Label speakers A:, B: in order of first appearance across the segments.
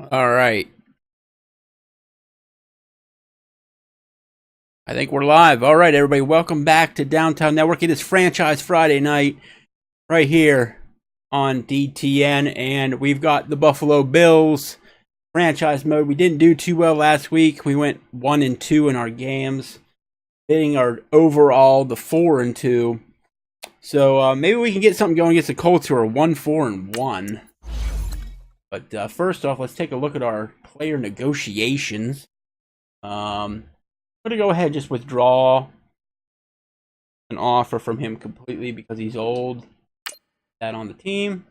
A: All right. I think we're live. All right, everybody. Welcome back to Downtown Network. It is Franchise Friday night right here on DTN. And we've got the Buffalo Bills franchise mode. We didn't do too well last week. We went 1-2 in our games, hitting our overall the 4-2. So maybe we can get something going against the Colts, who are 1-4-1. But first off, let's take a look at our player negotiations. I'm going to go ahead and just withdraw an offer from him completely because he's old. That on the team.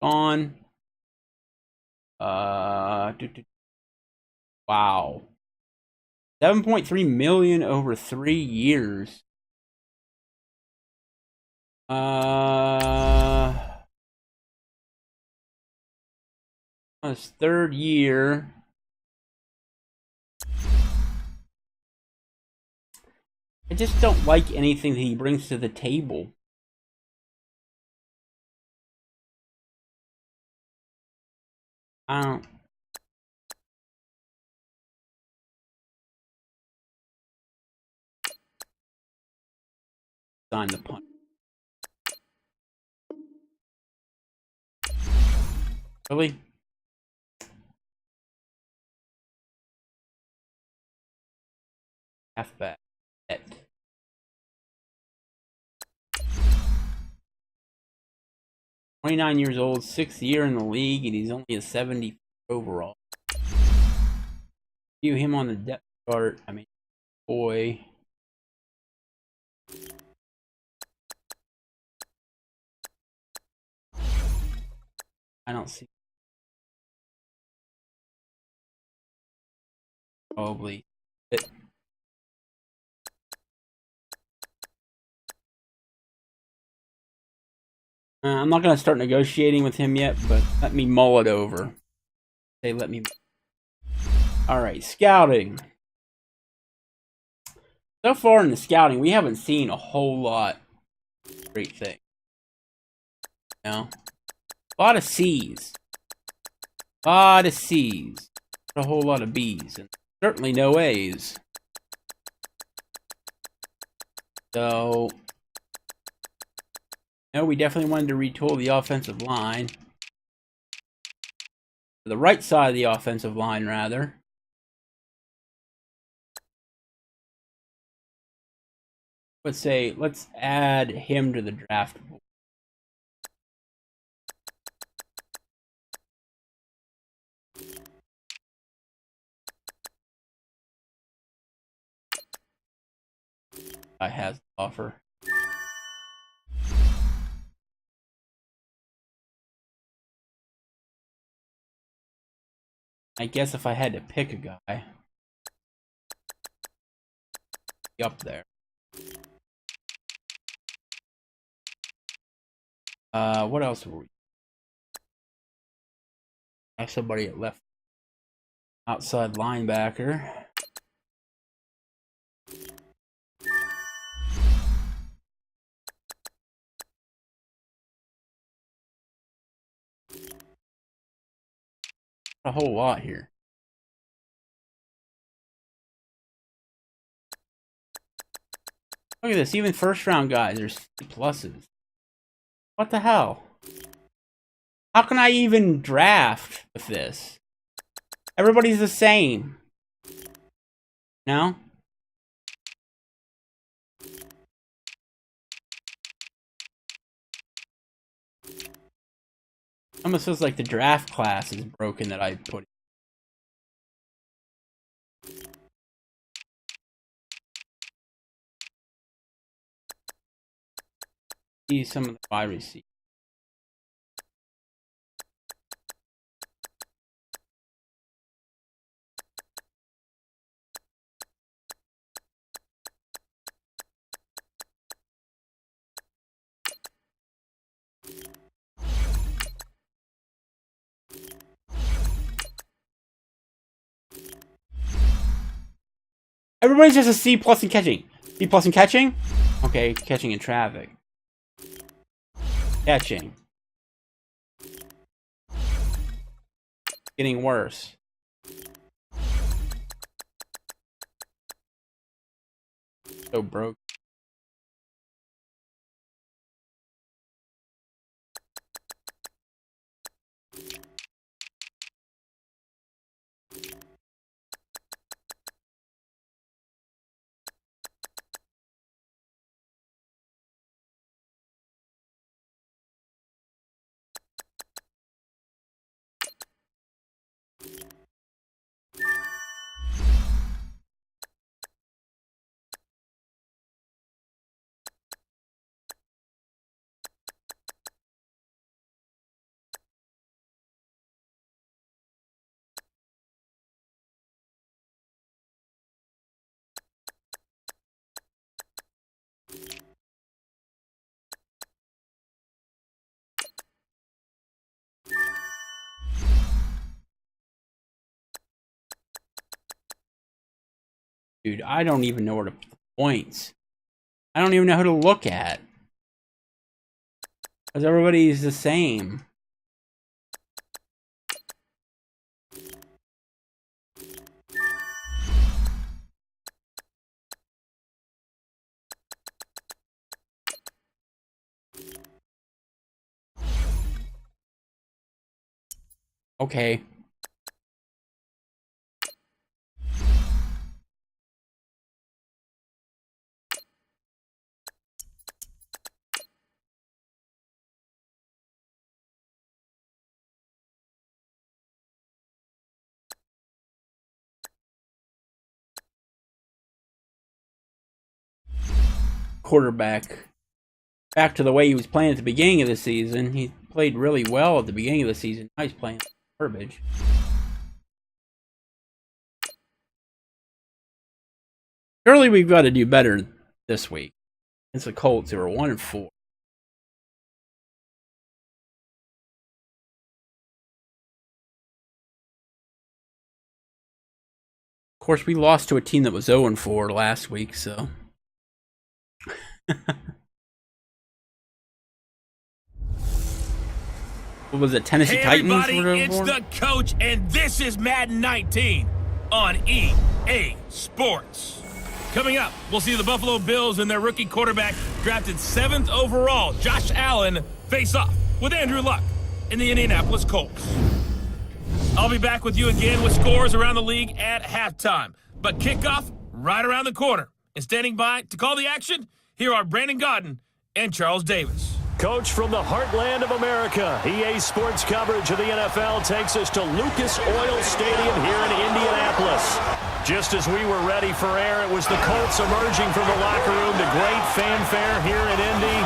A: Gone. Wow. 7.3 million over 3 years. On his third year. I just don't like anything that he brings to the table. I don't. Sign the punt. Really? Halfback. 29 years old, 6th year in the league, and he's only a 70 overall. View him on the depth chart. I mean, boy. I don't see. Probably. I'm not going to start negotiating with him yet, but let me mull it over. Say, let me. All right, scouting. So far in the scouting, we haven't seen a whole lot of great things. You know? A lot of C's. A lot of C's. A whole lot of B's. And certainly no A's. So, no, we definitely wanted to retool the offensive line. The right side of the offensive line, rather. Let's add him to the draft board. I has the offer. I guess if I had to pick a guy, up there. What else were we? I have somebody at left outside linebacker. A whole lot here. Look at this, even first round guys, there's pluses. What the hell? How can I even draft with this? Everybody's the same. No? Almost feels like the draft class is broken that I put. See some of the wide receivers. Everybody's just a C plus in catching. C plus in catching? Okay, catching in traffic. Catching. Getting worse. So broke. Dude, I don't even know where to put the points. I don't even know who to look at. Because everybody's the same. Okay. Quarterback. Back to the way he was playing at the beginning of the season. He played really well at the beginning of the season. Now he's playing garbage. Surely we've got to do better this week. It's the Colts, who are 1-4. Of course, we lost to a team that was 0-4 last week, so. What was it, Tennessee Titans?
B: Everybody, it's the coach, and this is Madden 19 on EA Sports. Coming up, we'll see the Buffalo Bills and their rookie quarterback, drafted 7th overall, Josh Allen, face off with Andrew Luck in the Indianapolis Colts. I'll be back with you again with scores around the league at halftime. But kickoff right around the corner. And standing by to call the action, here are Brandon Godden and Charles Davis.
C: Coach from the heartland of America, EA Sports coverage of the NFL takes us to Lucas Oil Stadium here in Indianapolis. Just as we were ready for air, it was the Colts emerging from the locker room to great fanfare here in Indy.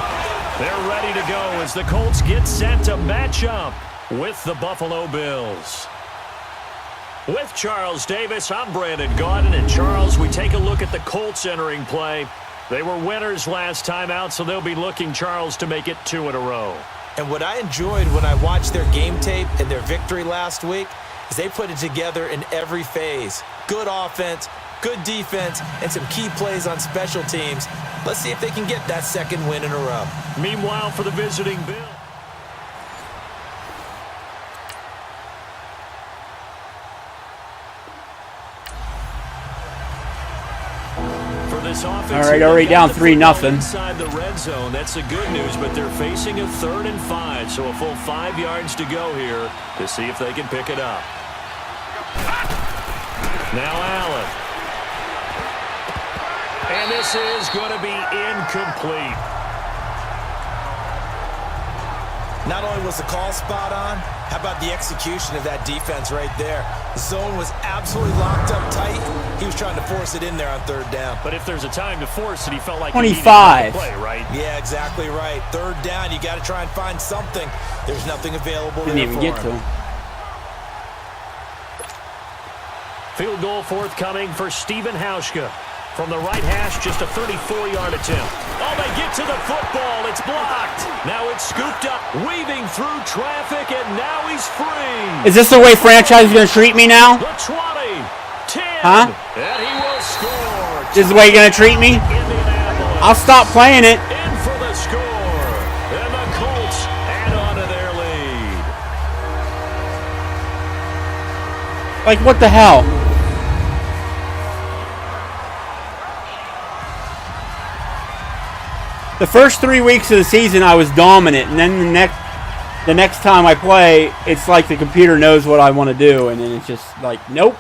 C: They're ready to go as the Colts get set to match up with the Buffalo Bills. With Charles Davis, I'm Brandon Godden. And Charles, we take a look at the Colts entering play. They were winners last time out, so they'll be looking, Charles, to make it 2 in a row.
D: And what I enjoyed when I watched their game tape and their victory last week is they put it together in every phase. Good offense, good defense, and some key plays on special teams. Let's see if they can get that second win in a row.
C: Meanwhile, for the visiting Bills.
A: All right, already down 3-0.
C: Inside the red zone, that's the good news, but they're facing a 3rd and 5, so a full 5 yards to go here to see if they can pick it up. Now Allen. And this is going to be incomplete.
D: Not only was the call spot on, how about the execution of that defense right there? The zone was absolutely locked up tight. He was trying to force it in there on 3rd down.
C: But if there's a time to force it, he felt like
A: 25.
C: He needed to play, right?
D: Yeah, exactly right. 3rd down, you got to try and find something. There's nothing available
A: Didn't even get to him.
C: Field goal forthcoming for Stephen Hauschka. From the right hash, just a 34-yard attempt. Oh, they get to the football. It's blocked. Now it's scooped up, weaving through traffic, and now he's free.
A: Is this the way franchise is going to treat me now?
C: The 20, 10,
A: huh?
C: And he will score.
A: This is the way you're going to treat me? I'll stop playing it.
C: In for the score. And the Colts add on to their lead.
A: Like, what the hell? The first 3 weeks of the season, I was dominant, and then the next time I play, it's like the computer knows what I want to do, and then it's just like, nope.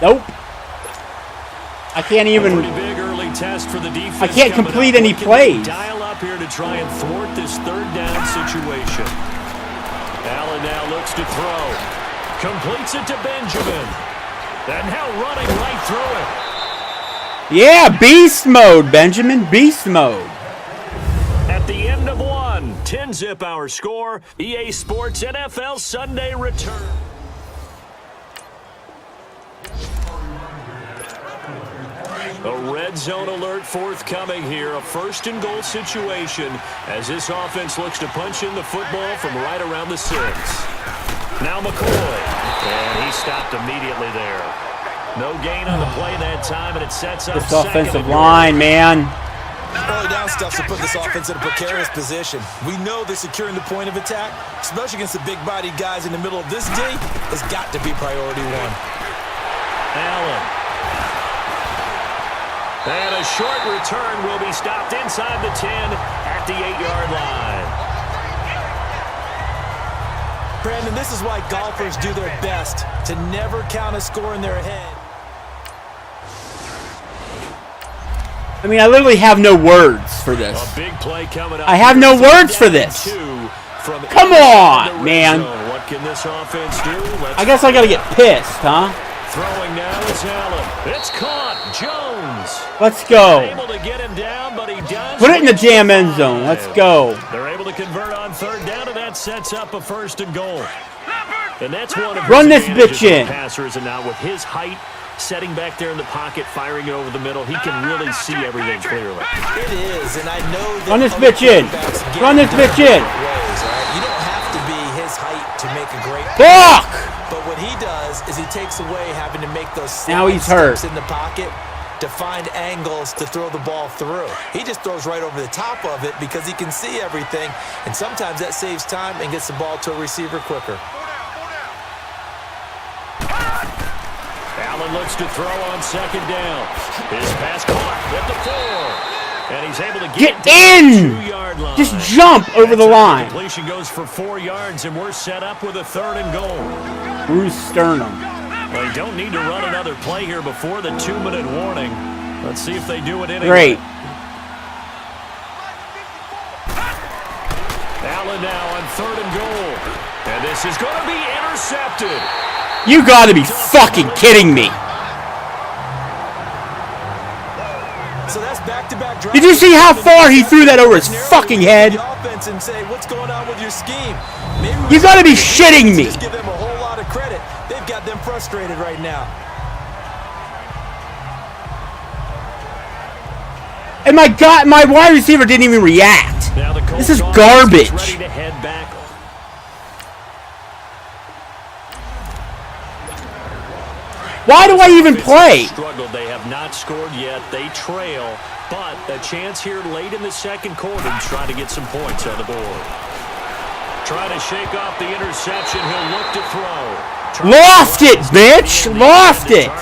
A: Nope. I can't even.
C: Pretty big early test for the defense.
A: I can't complete any plays.
C: Dial up here to try and thwart this third down situation. Allen now looks to throw. Completes it to Benjamin. And now running right through it.
A: Yeah, beast mode, Benjamin. Beast mode.
C: At the end of one, 10-zip our score. EA Sports NFL Sunday return. A red zone alert forthcoming here. A first and goal situation as this offense looks to punch in the football from right around the 6. Now McCoy. And he stopped immediately there. No gain on the play that time, and it sets up
A: this offensive line, man.
D: Early down stuff to put this offense in a precarious position. We know that securing the point of attack, especially against the big-bodied guys in the middle of this D, has got to be priority one.
C: Allen. And a short return will be stopped inside the 10 at the 8-yard line.
D: Brandon, this is why golfers do their best to never count a score in their head.
A: I mean, I literally have no words for this.
C: A big play coming up.
A: I have no words for this. Come on, man.
C: What can this offense do?
A: I guess I gotta get pissed, huh?
C: Throwing now is Allen. It's caught. Jones.
A: Let's go.
C: Able to get him down, but he does.
A: Put it in the damn end zone. Let's go.
C: They're able to convert on third down, and that sets up a first and goal. And that's one of
A: run this bitch in.
C: Passers, and now with his height, setting back there in the pocket, firing it over the middle, he can really see everything clearly.
D: It is, and I know that
A: run this bitch in. Run this bitch in.
D: You don't have to be his height to make a great
A: fuck.
D: But what he does is he takes away having to make those
A: now he's hurt
D: in the pocket to find angles to throw the ball through. He just throws right over the top of it because he can see everything, and sometimes that saves time and gets the ball to a receiver quicker.
C: Allen looks to throw on second down. His pass caught at the 4. And he's able to get
A: in!
C: 2-yard line.
A: Just jump over the line.
C: Completion goes for 4 yards, and we're set up with a third and goal.
A: Bruce Sternum.
C: Well, you don't need to run another play here before the 2-minute warning. Let's see if they do it anyway.
A: Great.
C: Allen now on third and goal. And this is going to be intercepted.
A: You got to be fucking kidding me.
D: So that's back-to-back drives.
A: Did you see how far he threw that over his fucking head?
D: And say, what's going on with your scheme?
A: You got to be shitting me.
D: Just give them a whole lot of credit. They've got them frustrated right now.
A: And my wide receiver didn't even react. This is garbage.
C: Ready to head back.
A: Why do I even play?
C: Struggled. They have not scored yet. They trail, but a chance here late in the second quarter to try to get some points on the board. Try to shake off the interception. He'll look to throw.
A: Loft it, bitch! Loft it!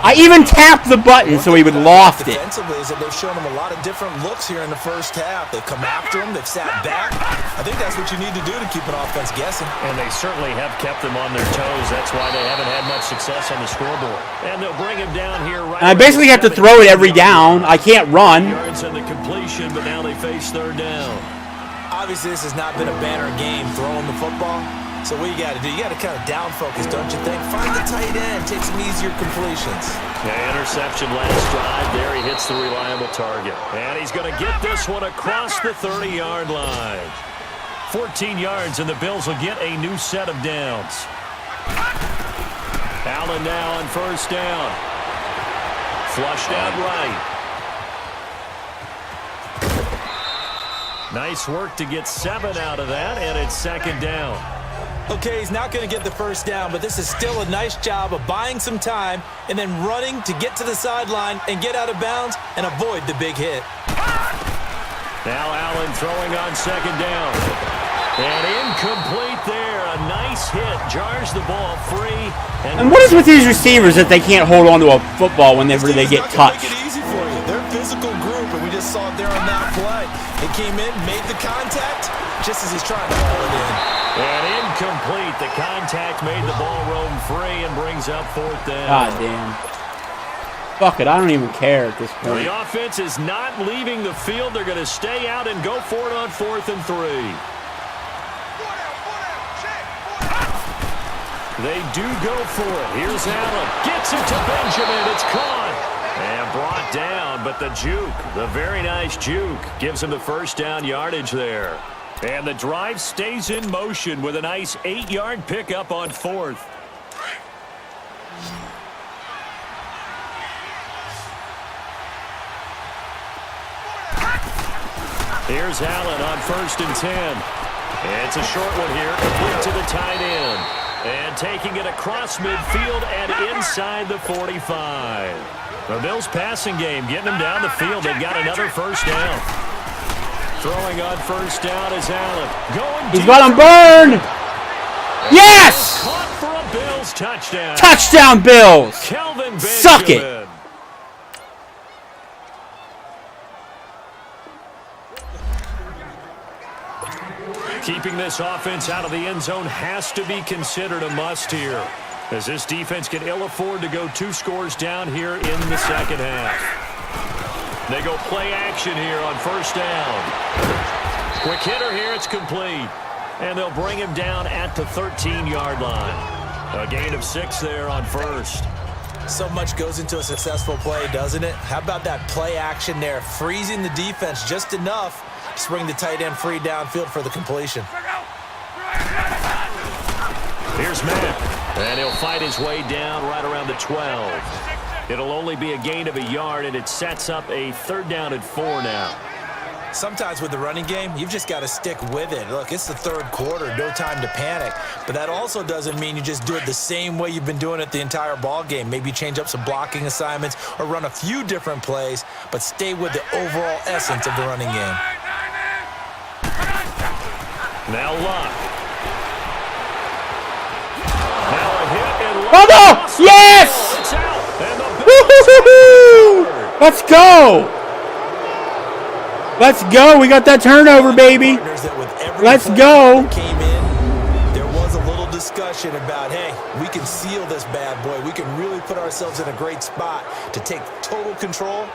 A: I even tapped the button so he would loft it.
D: Defensively is that they've shown him a lot of different looks here in the first half. They've come after him. They've sat back. I think that's what you need to do to keep an offense guessing.
C: And they certainly have kept them on their toes. That's why they haven't had much success on the scoreboard. And they'll bring him down here right.
A: And I basically have to throw it every down. I can't run.
C: Yards on the completion, but now they face third down.
D: Obviously, this has not been a banner game throwing the football. So what you got to do, you got to kind of down focus, don't you think? Find the tight end, take some easier completions.
C: Yeah, interception last drive. There he hits the reliable target. And he's going to get this one across the 30-yard line. 14 yards, and the Bills will get a new set of downs. Allen now on first down. Flushed out right. Nice work to get 7 out of that, and it's second down.
D: Okay, he's not going to get the first down, but this is still a nice job of buying some time and then running to get to the sideline and get out of bounds and avoid the big hit.
C: Now Allen throwing on second down. And incomplete there. A nice hit. Jars the ball free.
A: And what is with these receivers that they can't hold on to a football whenever they get touched?
D: Make it easy for you. They're a physical group, and we just saw it there on that play. It came in, made the contact, just as he's trying to haul it in.
C: And incomplete. The contact made the ball roam free and brings up 4th down.
A: God damn. Fuck it, I don't even care at this point.
C: The offense is not leaving the field. They're going to stay out and go for it on 4th and 3. They do go for it. Here's Allen. Gets it to Benjamin. It's caught. And brought down, but the juke, the very nice juke, gives him the first down yardage there. And the drive stays in motion with a nice 8-yard pickup on 4th. Here's Allen on 1st and 10. It's a short one here, complete to the tight end. And taking it across midfield and inside the 45. The Bills passing game, getting them down the field. They've got another first down. Throwing on 1st down is Allen. Going
A: He's got him burned! Yes!
C: Caught for a Bills touchdown.
A: Touchdown, Bills!
C: Kelvin Benjamin.
A: Suck it!
C: Keeping this offense out of the end zone has to be considered a must here, as this defense can ill afford to go 2 scores down here in the second half. They go play action here on 1st down. Quick hitter here, it's complete. And they'll bring him down at the 13-yard line. A gain of 6 there on 1st.
D: So much goes into a successful play, doesn't it? How about that play action there, freezing the defense just enough to bring the tight end free downfield for the completion.
C: Here's Matt, and he'll fight his way down right around the 12. It'll only be a gain of a yard, and it sets up a 3rd down and 4 now.
D: Sometimes with the running game, you've just got to stick with it. Look, it's the 3rd quarter, no time to panic. But that also doesn't mean you just do it the same way you've been doing it the entire ball game. Maybe change up some blocking assignments or run a few different plays, but stay with the overall essence of the running game.
C: Now Luck. Now a hit and Luck.
A: Oh no! Yes!
C: It's out. And the
A: Woo-hoo-hoo-hoo! Let's go! Let's go. We got that turnover, baby. Let's go.
D: Came in. There was a little discussion about, hey, we can seal this bad boy. We can really put ourselves in a great spot to take total control.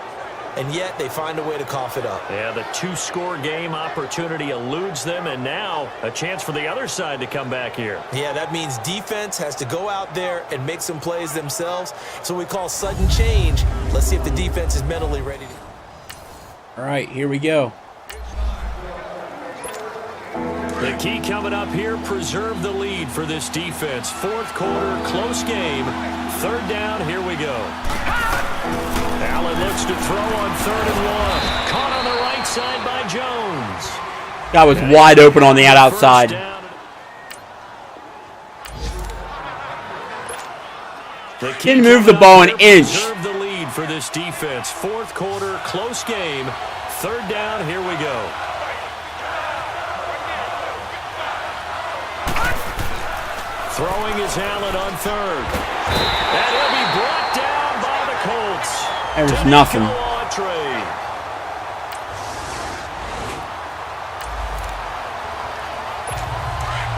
D: And yet they find a way to cough it up.
C: Yeah, the 2-score game opportunity eludes them, and now a chance for the other side to come back here.
D: Yeah, that means defense has to go out there and make some plays themselves. So we call sudden change. Let's see if the defense is mentally ready to.
A: All right, here we go.
C: The key coming up here, preserve the lead for this defense. 4th quarter, close game. 3rd down, here we go. Allen looks to throw on 3rd and 1. Caught on the right side by Jones.
A: That was wide open on the outside. Didn't move the ball an inch.
C: Preserve the lead for this defense. 4th quarter, close game. 3rd down, here we go. Throwing is Allen on 3rd. And he'll be brought down by the Colts.
A: There was nothing.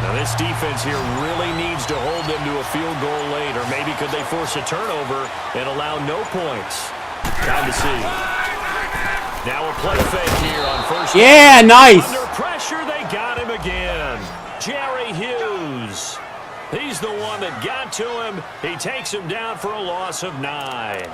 C: Now this defense here really needs to hold them to a field goal late, or maybe could they force a turnover and allow no points? Time to see. Now a play fake here on 1st.
A: Yeah, nice.
C: Under pressure, they got him again. Jerry Hughes. He's the one that got to him. He takes him down for a loss of 9.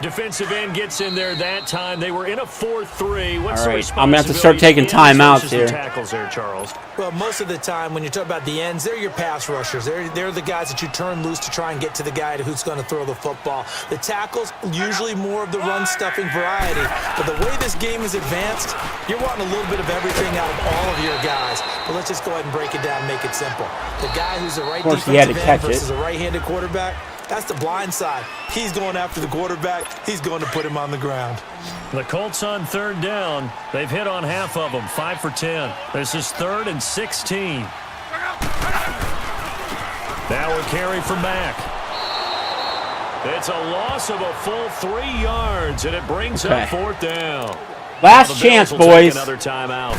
C: Defensive end gets in there that time. They were in a 4-3. What's
A: all right, I'm going to have to start taking timeouts here.
C: Tackles there, Charles.
D: Well, most of the time when you talk about the ends, they're your pass rushers. They're the guys that you turn loose to try and get to the guy who's going to throw the football. The tackles, usually more of the run-stuffing variety. But the way this game is advanced, you're wanting a little bit of everything out of all of your guys. But let's just go ahead and break it down and make it simple. The guy who's a right defensive end versus a right-handed quarterback, That's the blind side. He's going after the quarterback. He's going to put him on the ground.
C: The Colts on third down. They've hit on half of them, 5 for 10. This is 3rd and 16. Now a carry from Mack. It's a loss of a full 3 yards, and it brings up 4th down.
A: Last chance, boys.
C: Another timeout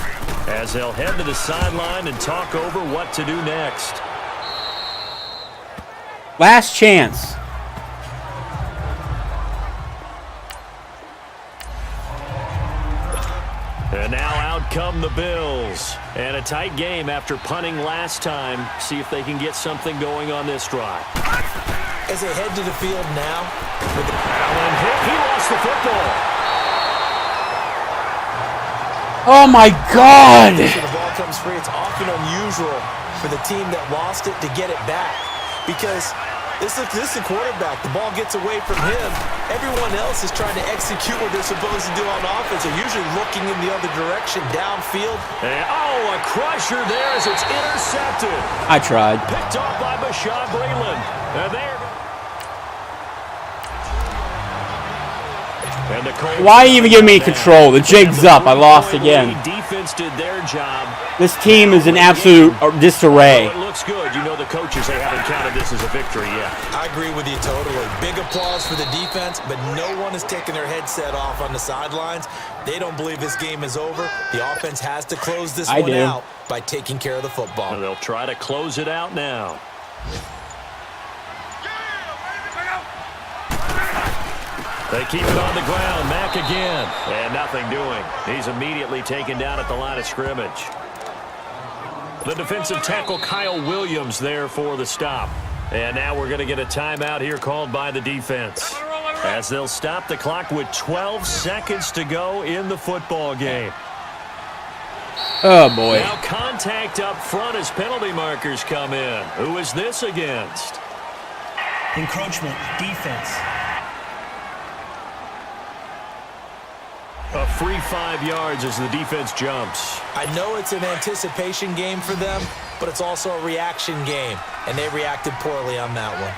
C: as they'll head to the sideline and talk over what to do next.
A: Last chance.
C: And now out come the Bills. And a tight game after punting last time. See if they can get something going on this drive.
D: As they head to the field now.
C: Allen hit. He lost the football.
A: Oh, my God.
D: When the ball comes free, it's often unusual for the team that lost it to get it back. Because this is the quarterback. The ball gets away from him. Everyone else is trying to execute what they're supposed to do on offense. They're usually looking in the other direction, downfield.
C: And, a crusher there as it's intercepted.
A: I tried.
C: Picked off by Bashaud Breeland. And there. And the Colts.
A: Why even give me control? The jig's up. I lost again.
C: Defense did their job.
A: This team is in absolute disarray.
C: It looks good. You know the coaches, they haven't counted this as a victory yet.
D: I agree with you totally. Big applause for the defense, but no one is taking their headset off on the sidelines. They don't believe this game is over. The offense has to close this one out by taking care of the football.
C: And they'll try to close it out now. They keep it on the ground. Mack again. And nothing doing. He's immediately taken down at the line of scrimmage. The defensive tackle Kyle Williams there for the stop. And now we're going to get a timeout here called by the defense. As they'll stop the clock with 12 seconds to go in the football game.
A: Oh, boy.
C: Now contact up front as penalty markers come in. Who is this against?
E: Encroachment, defense.
C: A free 5 yards as the defense jumps.
D: I know it's an anticipation game for them, but it's also a reaction game, and they reacted poorly on that one.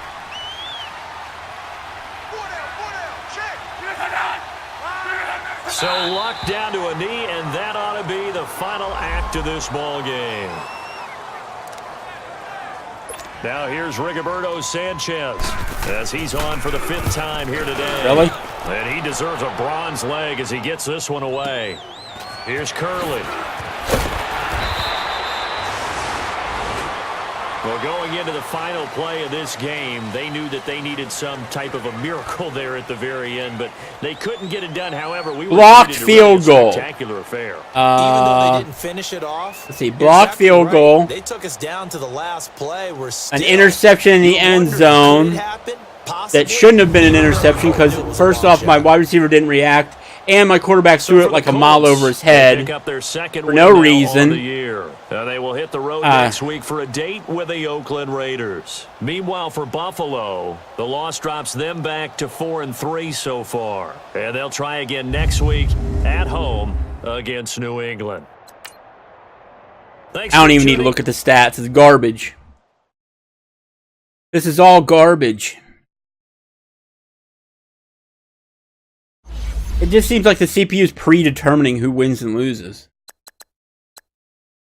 C: So Luck down to a knee, and that ought to be the final act of this ball game. Now here's Rigoberto Sanchez as he's on for the 5th time here today.
A: Really?
C: And he deserves a bronze leg as he gets this one away. Here's Curley. Well, going into the final play of this game, they knew that they needed some type of a miracle there at the very end, but they couldn't get it done. However, we were
A: blocked field goal.
C: Spectacular affair.
D: Even though they didn't finish it off.
A: Let's see, blocked field goal.
D: They took us down to the last play. We're still,
A: an interception in the end zone that shouldn't have been an interception because, first off, my wide receiver didn't react, and my quarterback threw it like a mile over his head for no reason.
C: They will hit the road next week for a date with the Oakland Raiders. Meanwhile, for Buffalo, the loss drops them back to 4-3 so far. And they'll try again next week at home against New England.
A: I don't even need to look at the stats. It's garbage. This is all garbage. It just seems like the CPU is predetermining who wins and loses.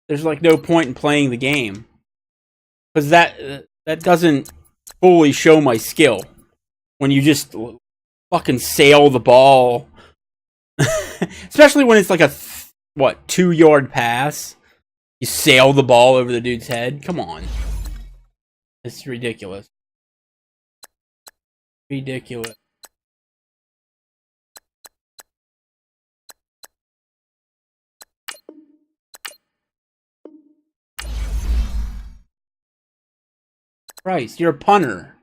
A: There's like no point in playing the game. Because that doesn't fully show my skill. When you just fucking sail the ball. Especially when it's like a, 2-yard pass. You sail the ball over the dude's head. Come on. It's ridiculous. Ridiculous. Christ, you're a punter.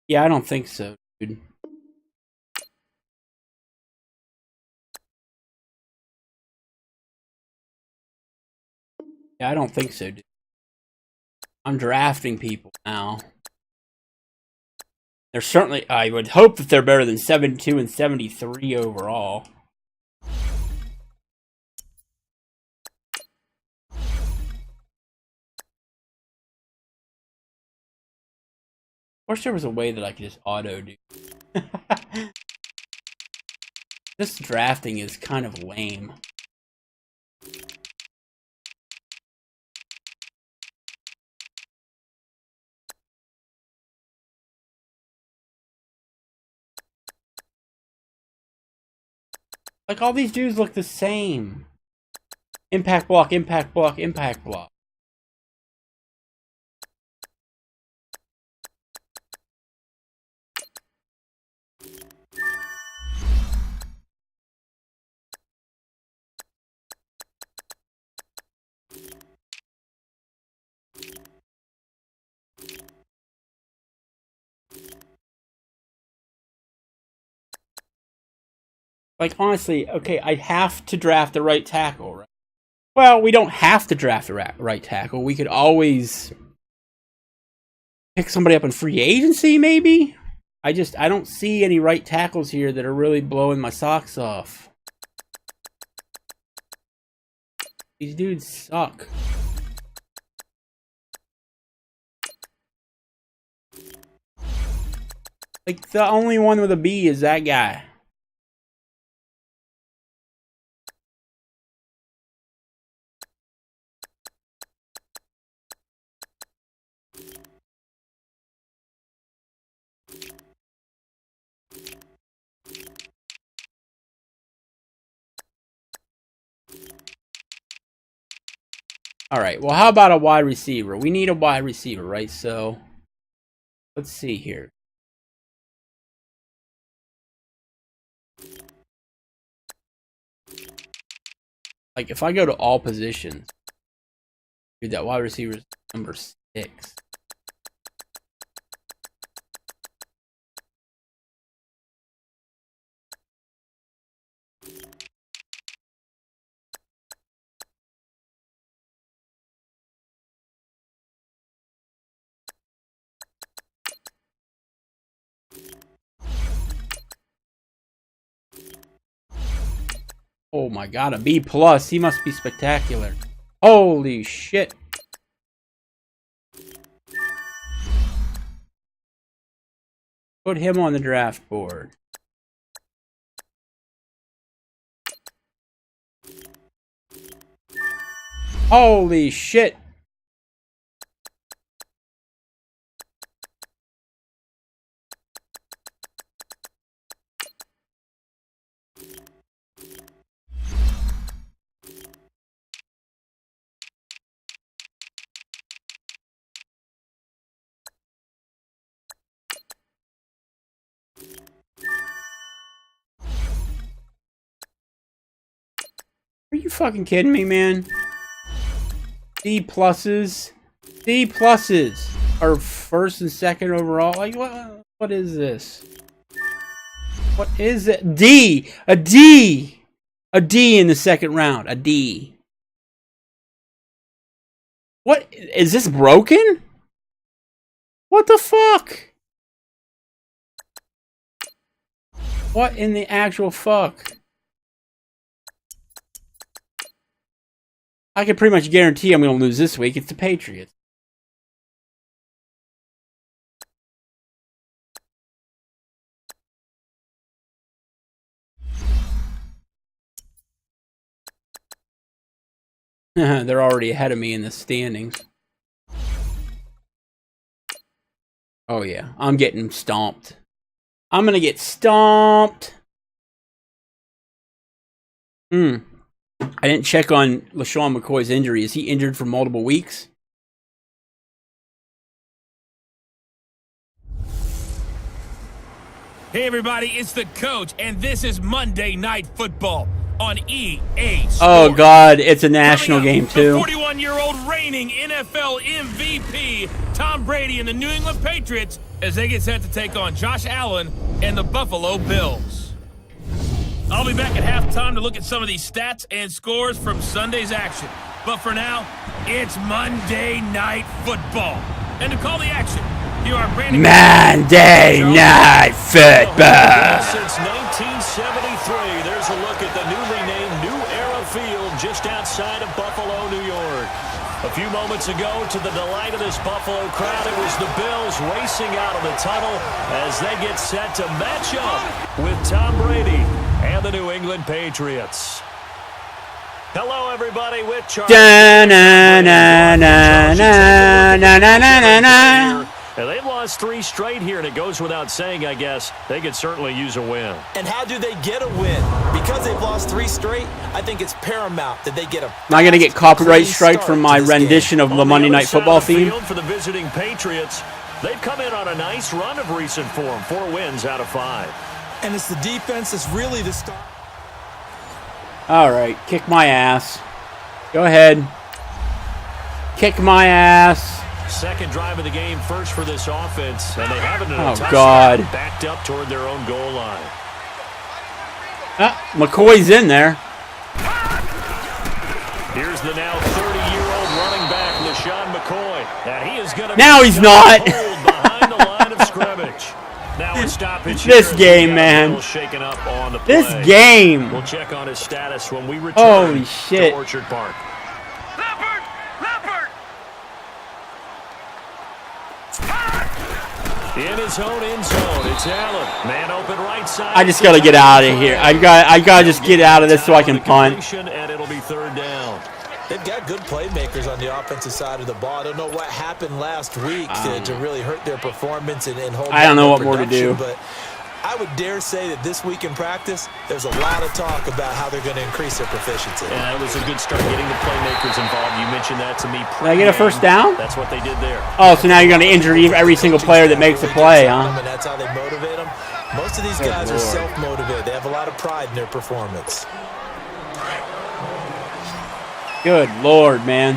A: Yeah, I don't think so, dude. Yeah, I don't think so, dude. I'm drafting people now. They're certainly, I would hope that they're better than 72 and 73 overall. I wish there was a way that I could just auto do. This drafting is kind of lame. Like, all these dudes look the same. Impact block, impact block, impact block. Like, honestly, okay, I have to draft the right tackle, right? Well, we don't have to draft the right tackle. We could always pick somebody up in free agency, maybe? I don't see any right tackles here that are really blowing my socks off. These dudes suck. Like, the only one with a B is that guy. All right, well, how about a wide receiver? We need a wide receiver, right? So, let's see here. Like, if I go to all positions, dude, that wide receiver is number 6. Oh my god, a B+. He must be spectacular. Holy shit. Put him on the draft board. Holy shit. Are you fucking kidding me, man? D+. D+ are first and second overall. Like, what is this? What is it? D! A D! A D in the second round. A D. What? Is this broken? What the fuck? What in the actual fuck? I can pretty much guarantee I'm going to lose this week. It's the Patriots. They're already ahead of me in the standings. Oh yeah, I'm getting stomped. I'm going to get stomped. I didn't check on LaShawn McCoy's injury. Is he injured for multiple weeks?
B: Hey everybody, it's the coach, and this is Monday Night Football on EA Sports.
A: Oh god, it's a national game too.
B: The 41-year-old reigning NFL MVP, Tom Brady and the New England Patriots, as they get set to take on Josh Allen and the Buffalo Bills. I'll be back at halftime to look at some of these stats and scores from Sunday's action. But for now, it's Monday Night Football. And to call the action, here are Brandon.
A: Monday Night Football.
C: Since 1973, there's a look at the newly named New Era Field just outside of Buffalo, New York. A few moments ago, to the delight of this Buffalo crowd, it was the Bills racing out of the tunnel as they get set to match up with Tom Brady and the New England Patriots. Hello, everybody, with Charlie. And they've lost 3 straight here, and it goes without saying, I guess, they could certainly use a win.
D: And how do they get a win? Because they've lost 3 straight, I think it's paramount that they get a...
A: Am I going to get copyright strike from my rendition of the Monday Night Football theme?
C: For the visiting Patriots, they've come in on a nice run of recent form, 4 wins out of 5.
D: And it's the defense that's really the star.
A: All right, kick my ass. Go ahead. Kick my ass.
C: Second drive of the game, first for this offense, and they have it in a touchdown,
A: God.
C: backed up toward their own goal line.
A: McCoy's in there.
C: Here's the now 30-year-old running back, LaShawn McCoy. And he is going to
A: now he's not.
C: behind the line of scrimmage. Now a stoppage
A: This
C: here
A: game, man.
C: shaken up on the play.
A: This game.
C: We'll check on his status when we return
A: Holy shit.
C: to Orchard Park. In his own end zone, it's Allen. Man open right side.
A: I just got to get out of here. I got to just get out of this so I can punt.
C: And it'll be third down.
D: They've got good playmakers on the offensive side of the ball. I don't know what happened last week to really hurt their performance and hold
A: I don't know what more to
D: production,
A: do.
D: But I would dare say that this week in practice, there's a lot of talk about how they're going to increase their proficiency.
C: Yeah, it was a good start getting the playmakers involved. You mentioned that to me.
A: Did I get a first down?
C: That's what they did there.
A: Oh, so now you're going to injure every single player that makes a play, huh?
D: And that's how they motivate them. Most of these guys are self-motivated. They have a lot of pride in their performance.
A: Good Lord, man.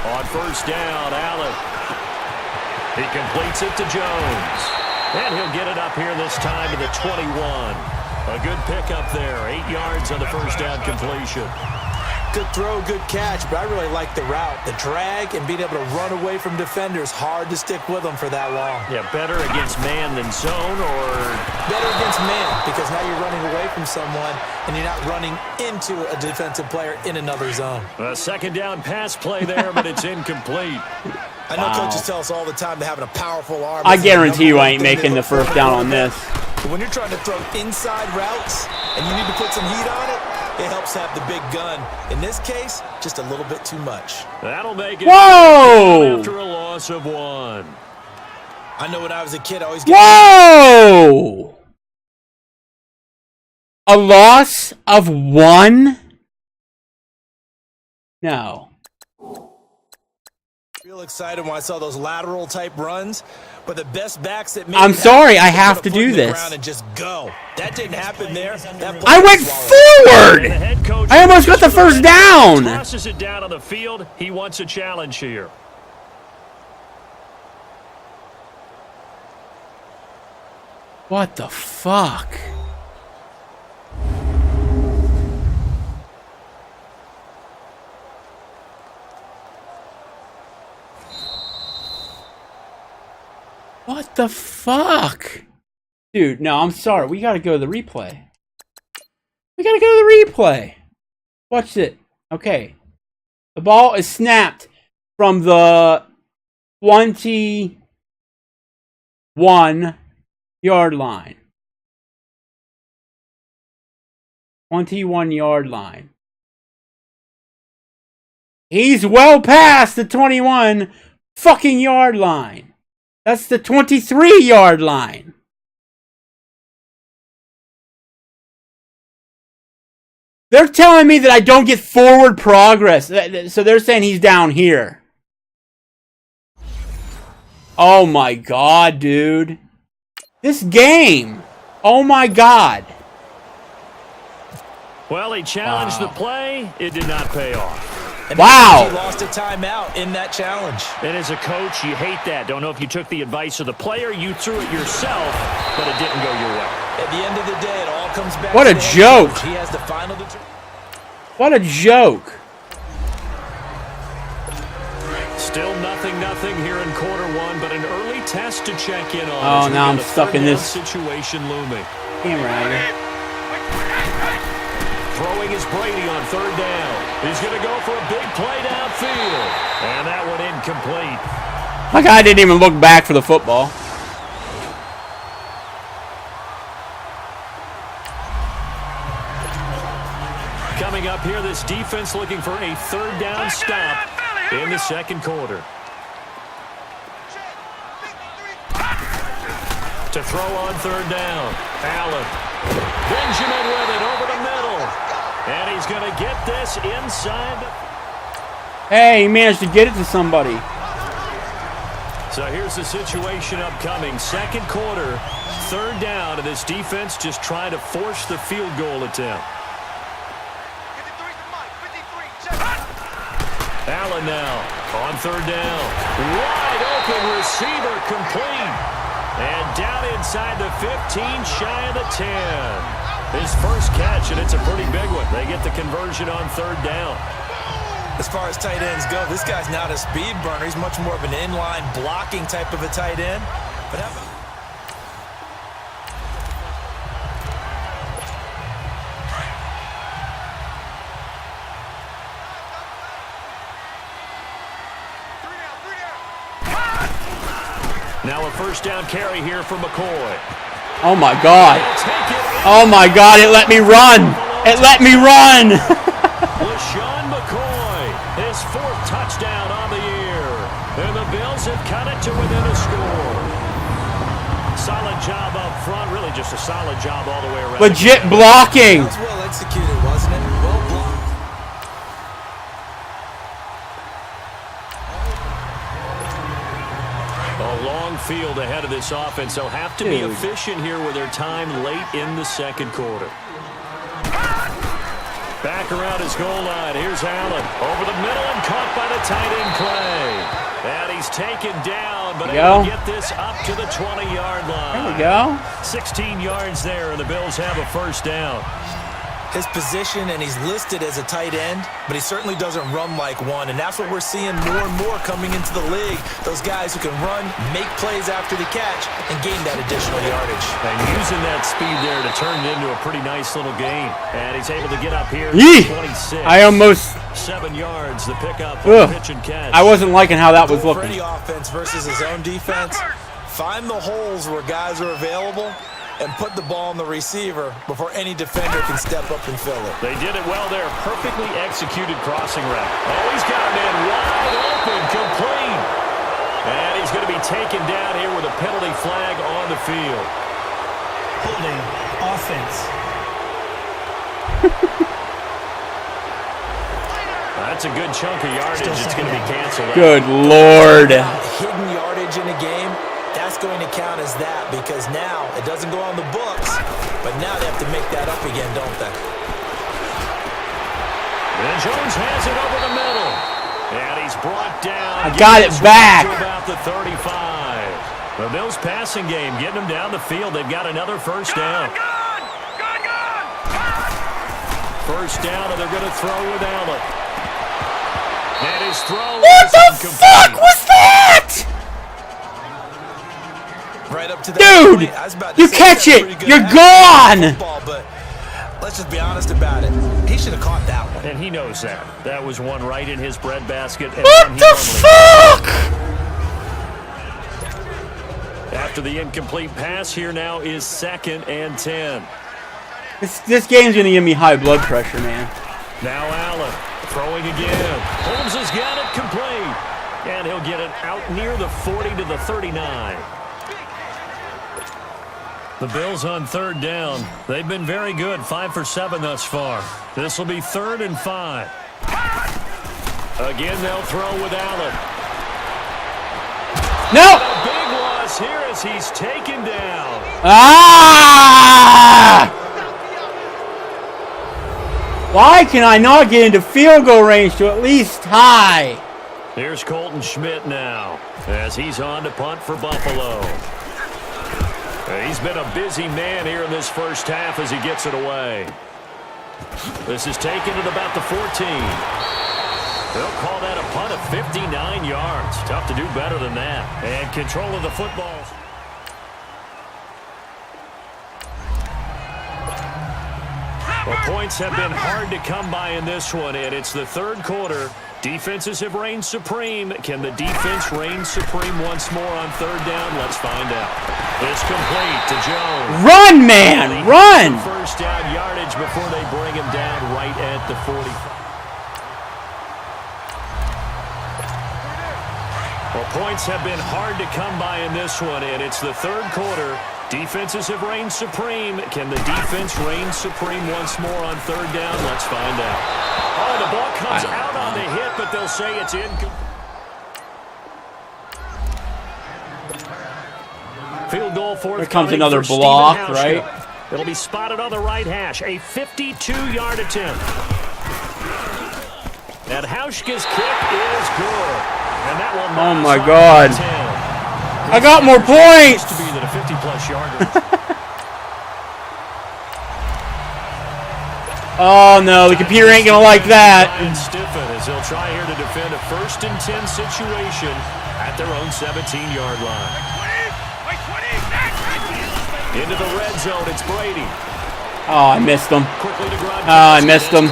C: On first down, Allen. He completes it to Jones. And he'll get it up here this time to the 21. A good pickup there. 8 yards on the first down completion.
D: Good throw, good catch, but I really like the route. The drag and being able to run away from defenders, hard to stick with them for that long.
C: Yeah, better against man than zone, or...
D: Better against man, because now you're running away from someone and you're not running into a defensive player in another zone.
C: A second down pass play there, but it's incomplete.
D: I know coaches tell us all the time that having a powerful arm...
A: I guarantee you I ain't making the first down on this.
D: But when you're trying to throw inside routes and you need to put some heat on it, it helps have the big gun. In this case, just a little bit too much.
C: That'll make it after a loss of 1.
D: I know when I was a kid, I always
A: Whoa! A loss of 1? No.
D: Real excited when I saw those lateral type runs, but the best backs that
A: I'm sorry, I have to do this.
D: And just go. That didn't happen there.
A: I went forward. I almost got the first down.
C: Tosses it down on the field. He wants a challenge here.
A: What the fuck? What the fuck? Dude, no, I'm sorry. We gotta go to the replay. We gotta go to the replay. Watch it. Okay. The ball is snapped from the 21-yard line. 21-yard line. He's well past the 21 fucking yard line. That's the 23-yard line. They're telling me that I don't get forward progress. So they're saying he's down here. Oh my God, dude. This game. Oh my God.
C: Well, he challenged the play. It did not pay off.
D: And
A: wow.
D: He lost a timeout in that challenge.
C: And as a coach, you hate that. Don't know if you took the advice of the player. You threw it yourself, but it didn't go your way.
D: And At the end of the day, it all comes back
A: What
D: to
A: a
D: the head
A: joke.
D: coach. He has the final
A: What a joke.
C: Still nothing here in quarter one, but an early test to check in on.
A: Oh,
C: as we
A: now
C: got
A: I'm
C: a
A: stuck in
C: third down
A: this
C: situation looming.
A: camera angle.
C: Throwing is Brady on third down. He's going to go for a big play downfield. And that one incomplete.
A: My guy didn't even look back for the football.
C: Coming up here, this defense looking for a third down stop in the second quarter. To throw on third down. Allen. Benjamin with it over the middle. And he's going to get this inside.
A: Hey, he managed to get it to somebody.
C: So here's the situation upcoming. Second quarter, third down, and this defense just trying to force the field goal attempt. Allen now on third down. Wide open receiver complete. And down inside the 15, shy of the 10. His first catch, and it's a pretty big one. They get the conversion on third down.
D: As far as tight ends go, this guy's not a speed burner. He's much more of an inline blocking type of a tight end. But
C: now a first down carry here for McCoy.
A: Oh my God. Oh my God, it let me run. It let me run.
C: LaShawn McCoy, his fourth touchdown on the year. And the Bills have cut it to within a score. Solid job up front, really just a solid job all the way around.
A: Legit blocking.
D: that was well executed, wasn't it? Well blocked.
C: A long field ahead of this offense. They'll have to be
A: Dude.
C: efficient here with their time late in the second quarter. Back around his goal line. Here's Allen. Over the middle and caught by the tight end Clay. And he's taken down, but able to get this up to the 20-yard line.
A: There we go.
C: 16 yards there, and the Bills have a first down.
D: His position, and he's listed as a tight end, but he certainly doesn't run like one, and that's what we're seeing more and more coming into the league. Those guys who can run, make plays after the catch, and gain that additional yardage.
C: And using that speed there to turn it into a pretty nice little gain. And he's able to get up here
A: Yee!
C: to 26.
A: I almost...
C: 7 yards, the pickup, pitch and catch.
A: I wasn't liking how that was
D: Goal for
A: looking.
D: any offense versus his own defense, find the holes where guys are available and put the ball on the receiver before any defender can step up and fill it.
C: They did it well there. Perfectly executed crossing route. Oh, he's got a man wide open, complete. And he's going to be taken down here with a penalty flag on the field.
E: Holding offense.
C: That's a good chunk of yardage. It's going to be canceled out.
A: Good Lord.
D: Hidden yardage in a game, that's going to count as that because now it doesn't go on the books, but now they have to make that up again, don't they?
C: And Jones has it over the middle. And he's brought down.
A: I got it back.
C: To about the 35. The Bills passing game, getting them down the field. They've got another first down. First down, and they're going to throw with Allen. And his throw
A: What the fuck was that?
D: Right up to that
A: Dude,
D: point, I was about to
A: you
D: say
A: catch
D: that's
A: it.
D: pretty good
A: You're
D: athletic
A: gone.
D: football, but let's just be honest about it. He should have caught that one.
C: And he knows that. That was one right in his breadbasket. And
A: What
C: one he
A: the
C: normally-
A: fuck?
C: After the incomplete pass, here now is 2nd and 10.
A: This game's gonna give me high blood pressure, man.
C: Now Allen throwing again. Holmes has got it complete. And he'll get it out near the 40 to the 39. The Bills on third down. They've been very good. 5 for 7 thus far. This will be 3rd and 5. Again, they'll throw with Allen.
A: No!
C: A big loss here as he's taken down.
A: Ah! Why can I not get into field goal range to at least tie?
C: Here's Colton Schmidt now as he's on to punt for Buffalo. He's been a busy man here in this first half as he gets it away. This is taken at about the 14. They'll call that a punt of 59 yards. Tough to do better than that. And control of the football. Well, points have been hard to come by in this one, and it's the third quarter. Defenses have reigned supreme. Can the defense reign supreme once more on third down? Let's find out. It's complete to Jones.
A: Run, man! Run!
C: First down yardage before they bring him down right at the 45. Well, points have been hard to come by in this one, and it's the third quarter. Defenses have reigned supreme. Can the defense reign supreme once more on third down? Let's find out. Oh, the ball comes out on the hit, but they'll say it's incomplete. Field goal for
A: Here comes another block, right?
C: It'll be spotted on the right hash. A 52-yard attempt. And Hauschka's kick is good. And that one.
A: Oh my God! I got more points.
C: To be the 50-plus yarder.
A: Oh no, the computer ain't gonna like that.
C: And stiffen as they'll try here to defend a 1st and 10 situation at their own 17-yard line. Into the red zone, it's Brady.
A: Oh, I missed him.
C: Quickly to Gronkowski.
A: Oh, I missed him.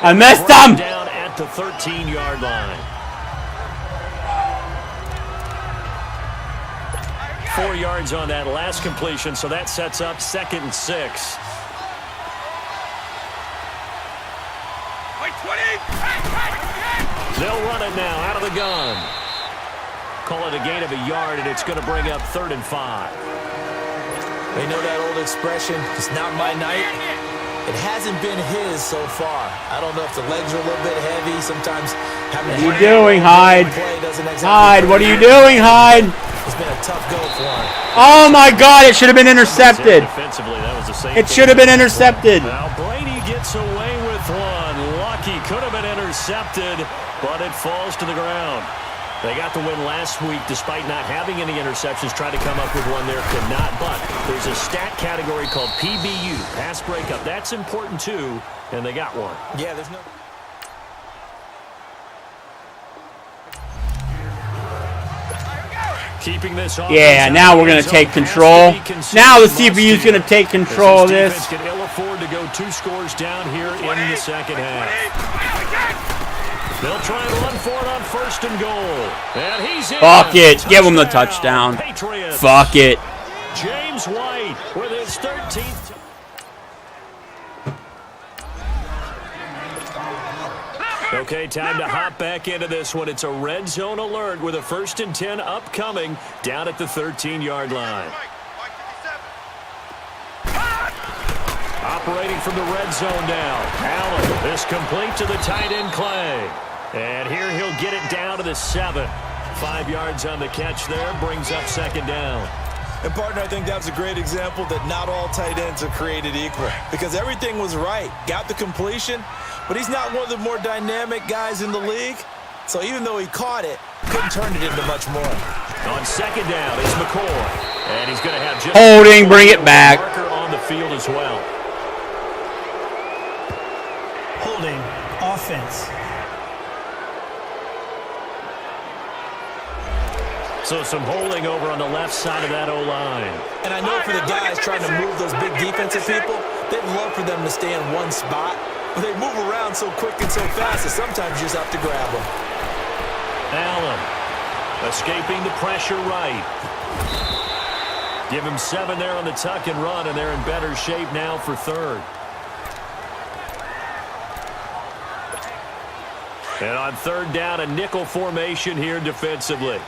A: I missed him.
C: Down at the 13-yard line. 4 yards on that last completion, so that sets up 2nd and 6. They'll run it now out of the gun. Call it a gain of a yard, and it's going to bring up 3rd and 5.
D: They know that old expression, it's not my night. It hasn't been his so far. I don't know if the legs are a little bit heavy. Sometimes having
A: What are you doing, Hyde? Hyde, what are you doing, Hyde?
D: It's been a tough go for him.
A: Oh my God, it should have been intercepted.
C: Defensively, that was the same.
A: It should have been intercepted.
C: Now Brady gets away with one. Lucky could have been intercepted, but it falls to the ground. They got the win last week despite not having any interceptions. Tried to come up with one there, could not. But there's a stat category called PBU, pass breakup. That's important too, and they got one.
D: Yeah, there's no...
C: Keeping this off.
A: Yeah, now we're going to take control. Now the CPU is going to take control of this.
C: Can ill afford to go 2 scores down here in the second half. They'll try and run for it on 1st and goal. And he's in.
A: Fuck it. Give him the touchdown.
C: Patriots.
A: Fuck it.
C: James White with his 13th. Okay, time to hop back into this one. It's a red zone alert with a 1st and 10 upcoming down at the 13-yard line. Operating from the red zone now. Allen is complete to the tight end Clay. And here he'll get it down to the 7. 5 yards on the catch there. Brings up 2nd down.
D: And, partner, I think that was a great example that not all tight ends are created equal. Because everything was right. Got the completion, but he's not one of the more dynamic guys in the league. So even though he caught it, couldn't turn it into much more.
C: On 2nd down, it's McCoy. And he's going to have just
A: holding, bring it back.
C: Marker on the field as well.
E: Holding, offense.
C: So some holding over on the left side of that O-line.
D: And I know for the guys trying to move those big defensive people, they'd love for them to stay in one spot. But they move around so quick and so fast that sometimes you just have to grab them.
C: Allen escaping the pressure right. Give him 7 there on the tuck and run, and they're in better shape now for 3rd. And on 3rd down, a nickel formation here defensively.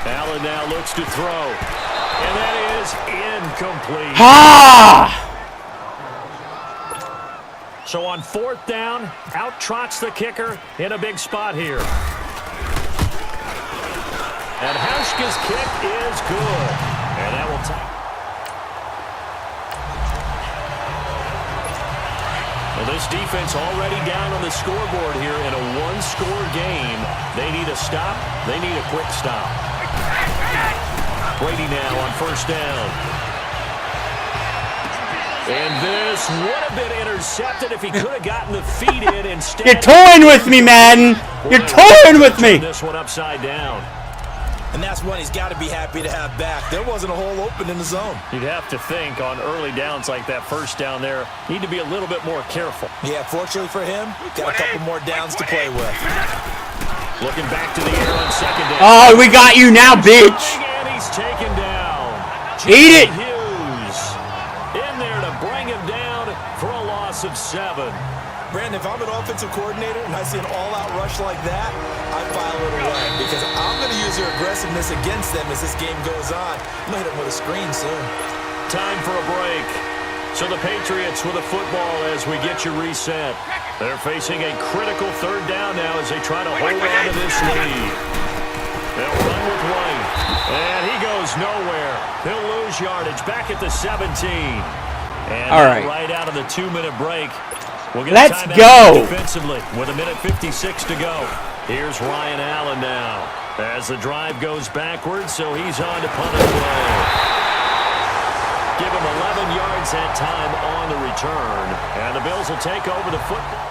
C: Allen now looks to throw. And that is incomplete.
A: Ha!
C: So on 4th down, out trots the kicker in a big spot here. And Hauschka's kick is good. And that will take. Well, this defense already down on the scoreboard here in a one-score game. They need a stop. They need a quick stop. Brady now on first down. And this would have been intercepted if he could have gotten the feet in instead.
A: You're toying with me, Madden. You're toying with me.
C: This one upside down.
D: And that's one he's got to be happy to have back. There wasn't a hole open in the zone.
C: You'd have to think on early downs like that first down there, need to be a little bit more careful.
D: Yeah, fortunately for him, got a couple more downs to play with.
C: Looking back to the air on second down.
A: Oh, we got you now, bitch.
C: And he's taken down.
A: Eat it.
C: Hughes in there to bring him down for a loss of 7.
D: Brandon, if I'm an offensive coordinator and I see an all-out rush like that, I file it away because I'm going to use their aggressiveness against them as this game goes on. I'm going to hit them with a screen soon.
C: Time for a break. So the Patriots with a football as we get you reset. They're facing a critical third down now as they try to hold on to this lead. They'll run with White. And he goes nowhere. He'll lose yardage back at the 17. And
A: all right
C: out of the 2-minute break. We'll get
A: let's go.
C: Defensively with 1:56 to go. Here's Ryan Allen now as the drive goes backwards, so he's on to punt it away. Give him 11 yards that time on the return, and the Bills will take over the football.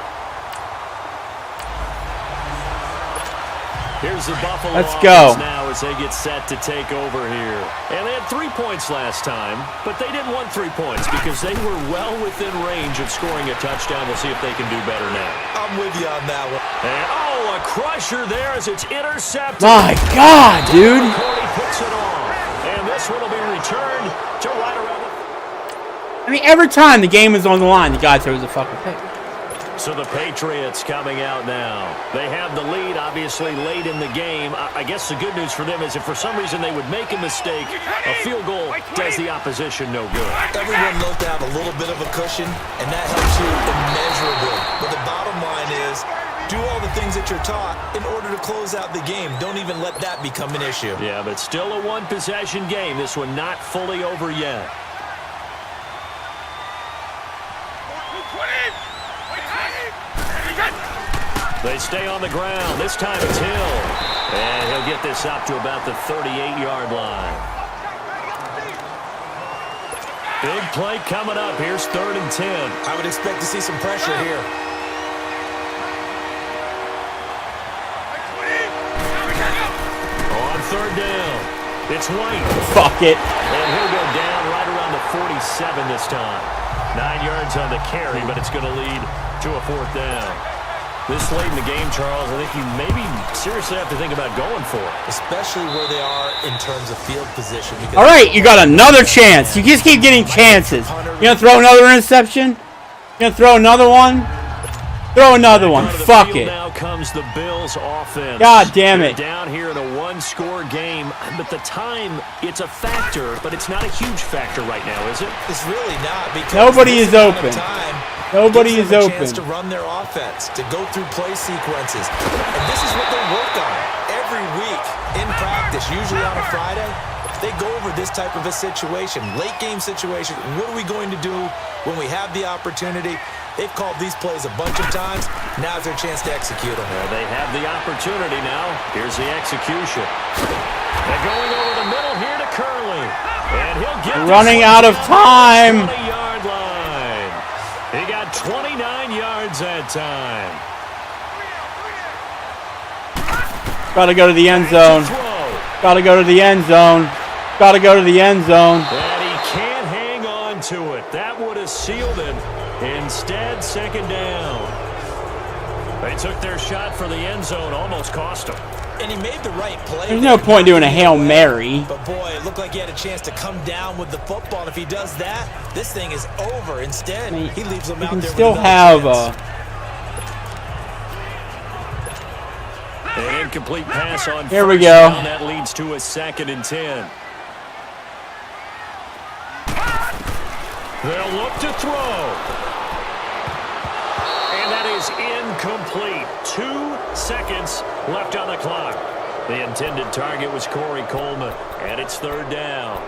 C: Here's the Buffalo
A: Let's go.
C: now as they get set to take over here. And they had 3 points last time, but they didn't want 3 points because they were well within range of scoring a touchdown. We'll see if they can do better now.
D: I'm with you on that one.
C: And, a crusher there as it's intercepted.
A: My God, dude.
C: Cody puts it on. And this one will be returned to right around the...
A: I mean, every time the game is on the line, the guy throws a fucking pick.
C: So the Patriots coming out now. They have the lead, obviously, late in the game. I guess the good news for them is if for some reason they would make a mistake, a field goal does the opposition no good.
D: Everyone looked to have a little bit of a cushion, and that helps you immeasurably. But the bottom line is, do all the things that you're taught in order to close out the game. Don't even let that become an issue.
C: Yeah, but still a one-possession game. This one not fully over yet. They stay on the ground. This time it's Hill. And he'll get this up to about the 38-yard line. Big play coming up. Here's 3rd and 10.
D: I would expect to see some pressure here.
C: On 3rd down, it's White.
A: Fuck it.
C: And he'll go down right around the 47 this time. 9 yards on the carry, but it's going to lead to a 4th down. This late in the game, Charles, I think you maybe seriously have to think about going for it.
D: Especially where they are in terms of field position.
A: All right, you got another chance. You just keep getting chances. You gonna throw another interception? You gonna throw another one? Throw another one. Fuck it.
C: Now comes the Bills offense.
A: God damn it.
C: They're down here in a one-score game, but the time, it's a factor, but it's not a huge factor right now, is it?
D: It's really not because
A: nobody is open. Nobody is open.
D: Chance to run their offense, to go through play sequences. And this is what they work on every week in practice, usually on a Friday. They go over this type of a situation, late game situation. What are we going to do when we have the opportunity? They've called these plays a bunch of times. Now's their chance to execute them.
C: Well, they have the opportunity now. Here's the execution. They're going over the middle here to Curley. And he'll get
A: running out of time.
C: 20-yard line. He got 29 yards that time.
A: Gotta go to the end zone. Gotta go to the end zone. Gotta go to the end zone.
C: And he can't hang on to it. That would have sealed it. Instead, 2nd down. They took their shot for the end zone, almost cost them.
D: And he made the right play.
A: There's no point doing a Hail Mary.
D: But boy, it looked like he had a chance to come down with the football. And if he does that, this thing is over. Instead, he leaves them out there.
A: Still have
C: an incomplete pass on.
A: Here we go.
C: Down. That leads to a 2nd and 10. They'll look to throw. And that is incomplete. 2 seconds left on the clock. The intended target was Corey Coleman, and it's 3rd down.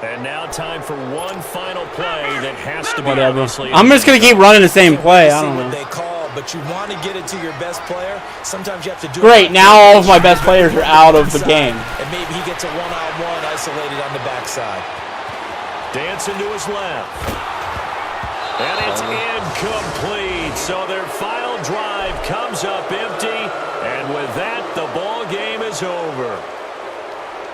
C: And now time for one final play that has to be
A: Whatever.
C: obviously.
A: I'm just going to keep running the same play. I don't
D: what
A: know.
D: they call, but you want to get it to your best player. Sometimes you have to do
A: Great,
D: it.
A: now all of my best players are out of the game.
D: And maybe he gets a one-on-one isolated on the backside.
C: Dancing to his left. And it's incomplete. So their final drive comes up empty. And with that, the ball game is over.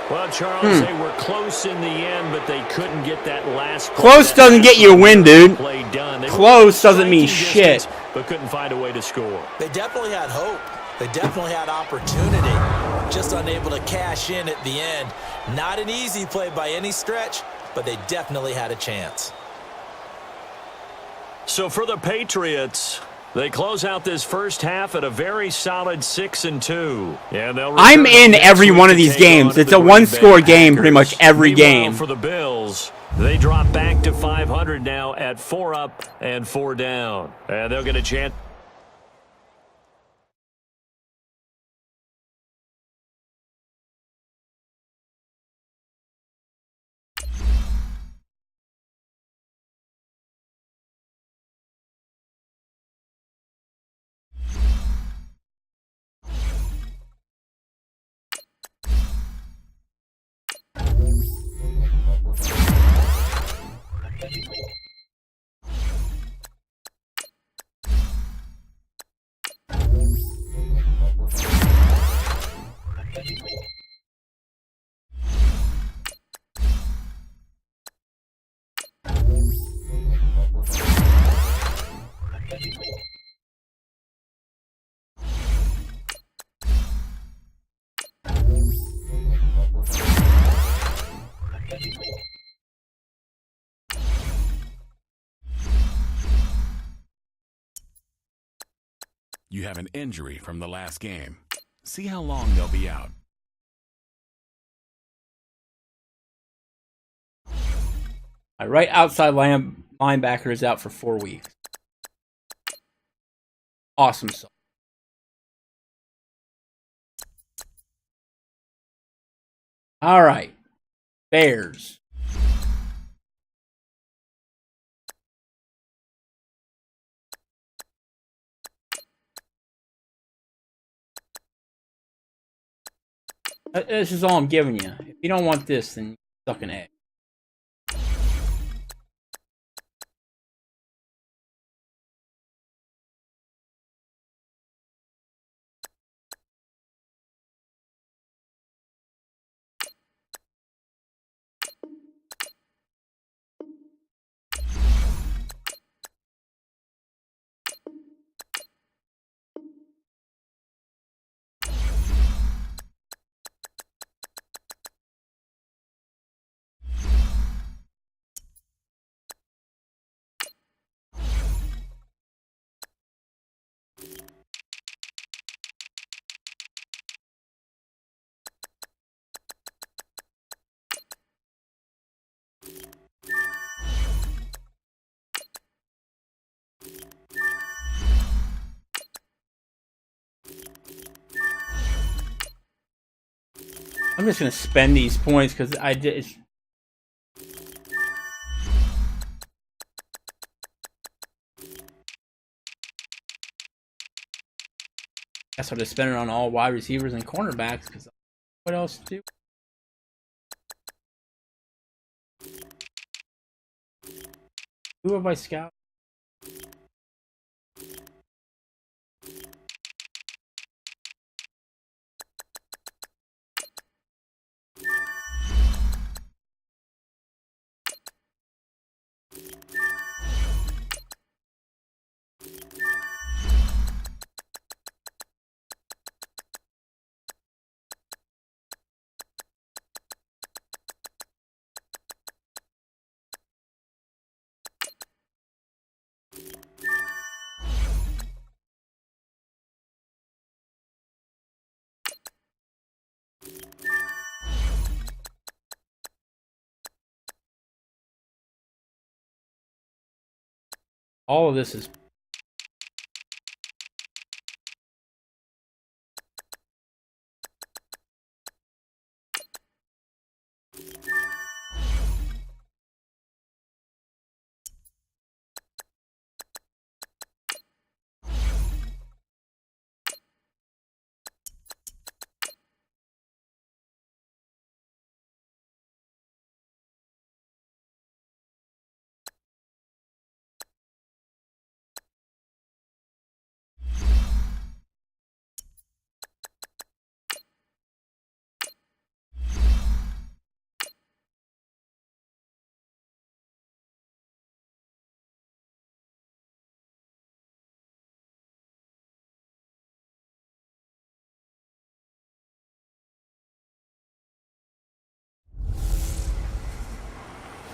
C: Well, Charles, they were close in the end, but they couldn't get that last play.
A: Close doesn't get you a win, dude.
C: Play done.
A: Close doesn't mean shit.
C: But couldn't find a way to score.
D: They definitely had hope. They definitely had opportunity. Just unable to cash in at the end. Not an easy play by any stretch, but they definitely had a chance.
C: So for the Patriots, they close out this first half at a very solid 6-2. And
A: I'm in every one of these games. It's a one-score game pretty much every game.
C: For the Bills, they drop back to 500 now at 4 up and 4 down. And they'll get a chance.
F: You have an injury from the last game. See how long they'll be out.
A: My right outside linebacker is out for 4 weeks. Awesome song. All right. Bears. This is all I'm giving you. If you don't want this, then you suck an egg. I'm just gonna spend these points because I did. Guess I'll just spend it on all wide receivers and cornerbacks because what else to do? Who have I scouted? All of this is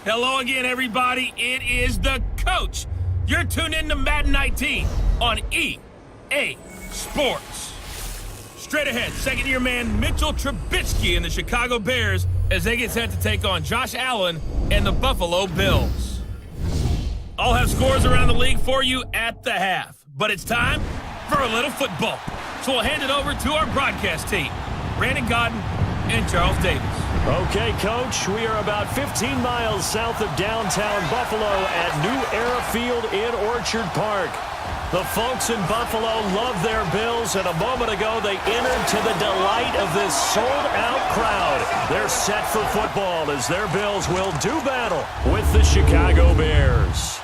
B: Hello again, everybody. It is the coach. You're tuned in to Madden 19 on EA Sports. Straight ahead, second-year man Mitchell Trubisky and the Chicago Bears as they get set to take on Josh Allen and the Buffalo Bills. I'll have scores around the league for you at the half, but it's time for a little football. So we'll hand it over to our broadcast team, Brandon Godden and Charles Davis.
C: Okay, Coach, we are about 15 miles south of downtown Buffalo at New Era Field in Orchard Park. The folks in Buffalo love their Bills, and a moment ago they entered to the delight of this sold-out crowd. They're set for football as their Bills will do battle with the Chicago Bears.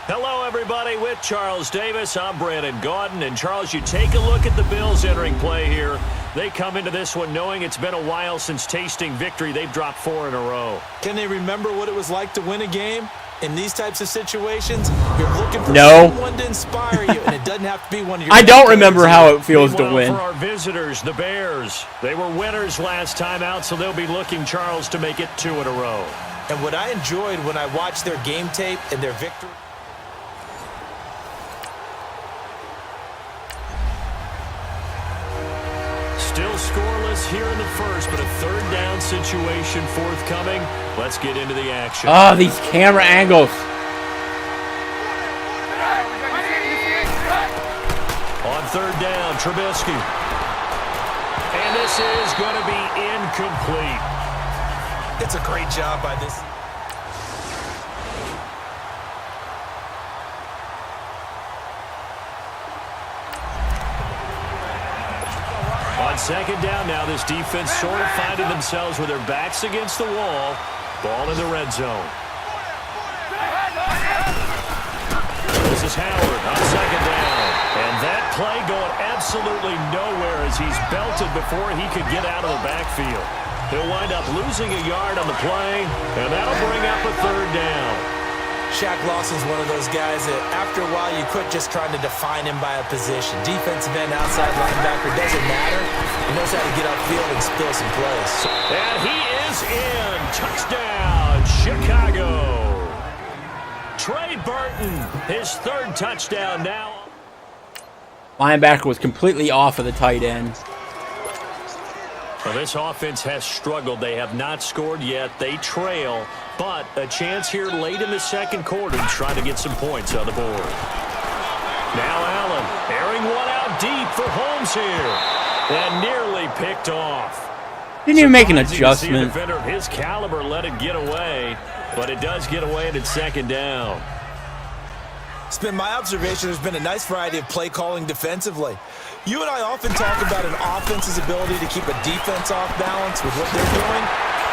C: Hello, everybody. With Charles Davis, I'm Brandon Gaudin. And, Charles, you take a look at the Bills entering play here. They come into this one knowing it's been a while since tasting victory. They've dropped 4 in a row.
D: Can they remember what it was like to win a game? In these types of situations, you're looking for someone to inspire you, and it doesn't have to be one of your...
A: I don't remember how it feels to win.
C: For our visitors, the Bears, they were winners last time out, so they'll be looking, Charles, to make it 2 in a row.
D: And what I enjoyed when I watched their game tape and their victory...
C: Still scoreless here in the first, but a third down situation forthcoming. Let's get into the action.
A: Oh, these camera angles.
C: On third down, Trubisky. And this is going to be incomplete.
D: It's a great job by this...
C: On second down now, this defense sort of finding themselves with their backs against the wall. Ball in the red zone. This is Howard on second down. And that play going absolutely nowhere as he's belted before he could get out of the backfield. He'll wind up losing a yard on the play, and that'll bring up a third down.
D: Shaq Lawson's one of those guys that after a while you quit just trying to define him by a position. Defensive end, outside linebacker, doesn't matter. He knows how to get upfield and spill some plays.
C: And he is in. Touchdown, Chicago. Trey Burton, his third touchdown now.
A: Linebacker was completely off of the tight end.
C: Well, this offense has struggled. They have not scored yet. They trail, but a chance here late in the second quarter to try to get some points on the board. Now Allen airing one out deep for Holmes here, and nearly picked off.
A: Didn't even make an adjustment.
C: See a defender of his caliber let it get away, but it does get away and it's second down.
D: It's been my observation there's been a nice variety of play calling defensively. You and I often talk about an offense's ability to keep a defense off balance with what they're doing.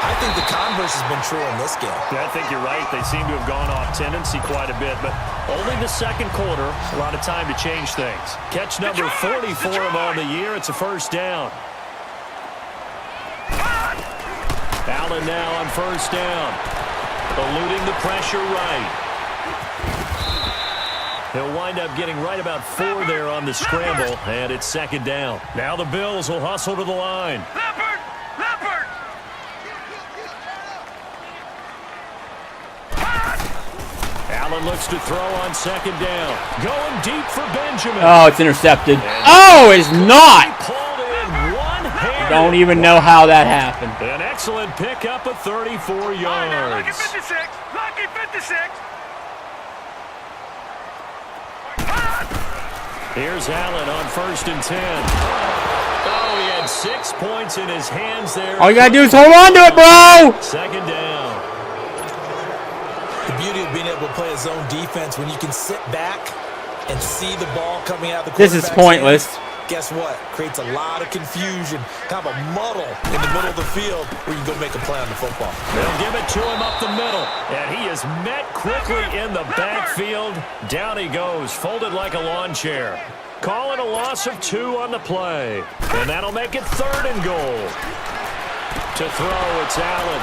D: I think the converse has been true in this game.
C: Yeah, I think you're right. They seem to have gone off tendency quite a bit, but only the second quarter, a lot of time to change things. Catch number 40 for him on the year. It's a first down. Allen now on first down, eluding the pressure right. He'll wind up getting right about 4 there on the scramble, and it's second down. Now the Bills will hustle to the line. Allen looks to throw on second down. Going deep for Benjamin.
A: Oh, it's intercepted. Oh, it's not.
C: Pulled in one-handed.
A: Don't even know how that happened.
C: An excellent pickup of 34 yards.
G: Lucky 56. Lucky 56.
C: Here's Allen on first and 10. Oh, he had 6 points in his hands there.
A: All you gotta do is hold on to it, bro.
C: Second down.
D: The beauty of being able to play a zone defense when you can sit back and see the ball coming out of the
A: This is pointless.
D: hands. Guess what? Creates a lot of confusion, kind of a muddle in the middle of the field where you can go make a play on the football.
C: They'll give it to him up the middle, and he is met quickly in the backfield. Down he goes, folded like a lawn chair. Calling a loss of 2 on the play, and that'll make it third and goal. To throw, it's Allen.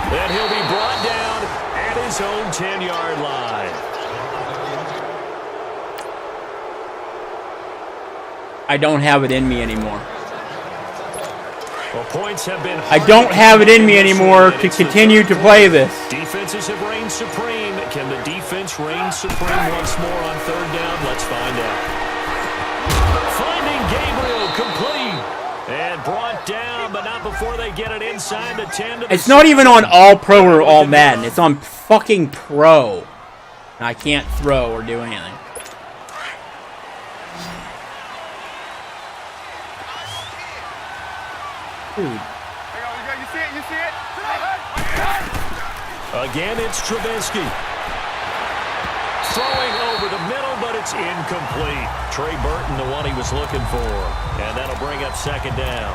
C: Then he'll be brought down at his own 10-yard line.
A: I don't have it in me anymore.
C: Well, points have been
A: I don't have it in me anymore to continue to play this.
C: Defenses have reigned supreme. Can the defense reign supreme once more on third down? Let's find out. Finding Gabriel complete. And brought down, but not before they get it inside the 10. To the
A: It's not even on All Pro or All Madden. It's on fucking Pro. And I can't throw or do anything. Dude.
G: You see it? You see it?
C: Again, it's Trubisky. Throwing over the middle, but it's incomplete. Trey Burton, the one he was looking for. And that'll bring up second down.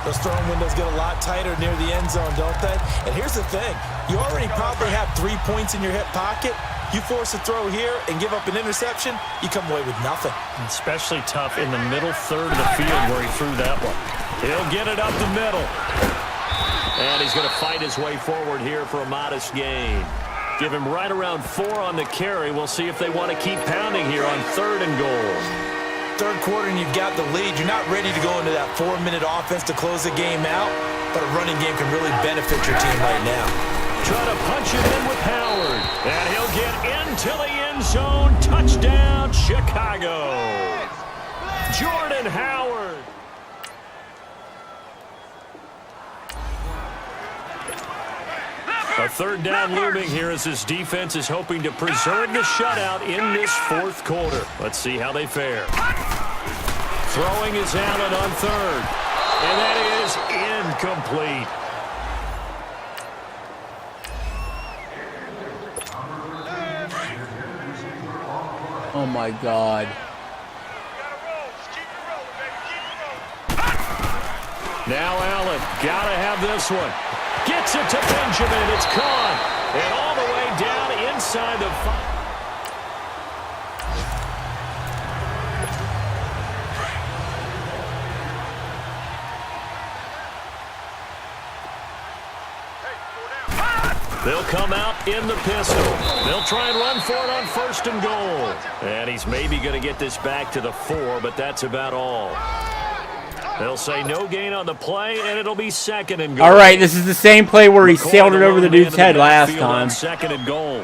D: Those throwing windows get a lot tighter near the end zone, don't they? And here's the thing. You already probably have 3 points in your hip pocket. You force a throw here and give up an interception, you come away with nothing.
C: Especially tough in the middle third of the field where he threw that one. He'll get it up the middle. And he's going to fight his way forward here for a modest gain. Give him right around 4 on the carry. We'll see if they want to keep pounding here on 3rd and goal.
D: Third quarter and you've got the lead. You're not ready to go into that 4-minute offense to close the game out, but a running game can really benefit your team right now.
C: Try to punch it in with Howard. And he'll get into the end zone. Touchdown, Chicago. Jordan Howard. A third down looming here as this defense is hoping to preserve the shutout in this 4th quarter. Let's see how they fare. Throwing is Allen on 3rd. And that is incomplete.
A: Oh my God.
C: Now Allen, gotta have this one. Gets it to Benjamin. It's caught. And all the way down inside the 5. They'll come out in the pistol. They'll try and run for it on 1st and goal. And he's maybe going to get this back to the 4, but that's about all. They'll say no gain on the play, and it'll be 2nd and goal.
A: All right, this is the same play where he sailed it over the dude's head last time.
C: 2nd and goal.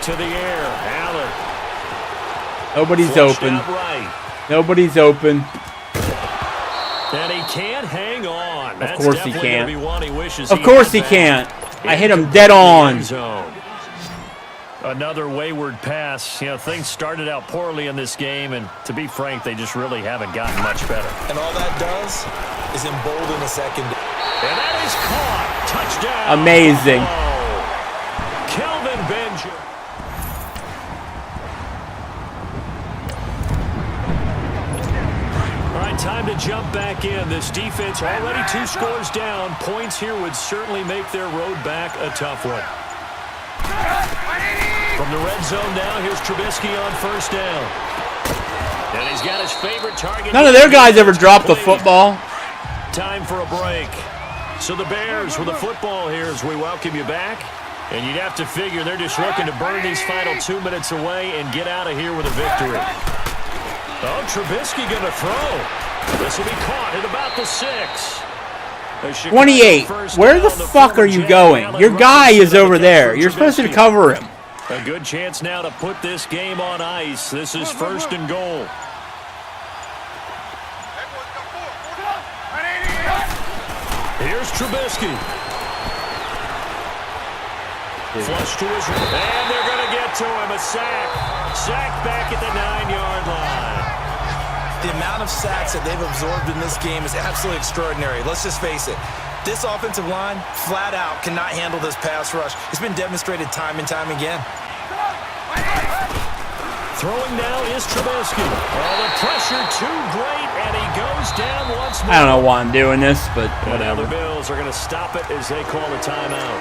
C: To the air, Allen.
A: Nobody's open.
C: Right.
A: Nobody's open.
C: And he can't hang on.
A: Of course he can't.
C: Of
A: course he can't. I hit him dead on.
C: Another wayward pass. You know, things started out poorly in this game, and to be frank, they just really haven't gotten much better.
D: And all that does is embolden a second.
C: And that is caught. Touchdown.
A: Amazing.
C: Kelvin Benjamin. All right, time to jump back in. This defense already 2 scores down. Points here would certainly make their road back a tough one. From the red zone now, here's Trubisky on 1st down. And he's got his favorite target.
A: None of their guys ever dropped the football.
C: Time for a break. So the Bears with the football here as we welcome you back. And you'd have to figure they're just looking to burn these final 2 minutes away and get out of here with a victory. Oh, Trubisky going to throw. This will be caught at about the 6.
A: 28. Where the fuck are you going? Your guy is over there. You're supposed to cover him.
C: A good chance now to put this game on ice. This is 1st and goal. Here's Trubisky. Flush to his right. And they're going to get to him. A sack. Sack back at the 9-yard line.
D: The amount of sacks that they've absorbed in this game is absolutely extraordinary. Let's just face it. This offensive line, flat out, cannot handle this pass rush. It's been demonstrated time and time again.
C: Throwing now is Trubisky. Oh, the pressure too great, and he goes down once more.
A: I don't know why I'm doing this, but whatever.
C: And the Bills are going to stop it as they call a timeout.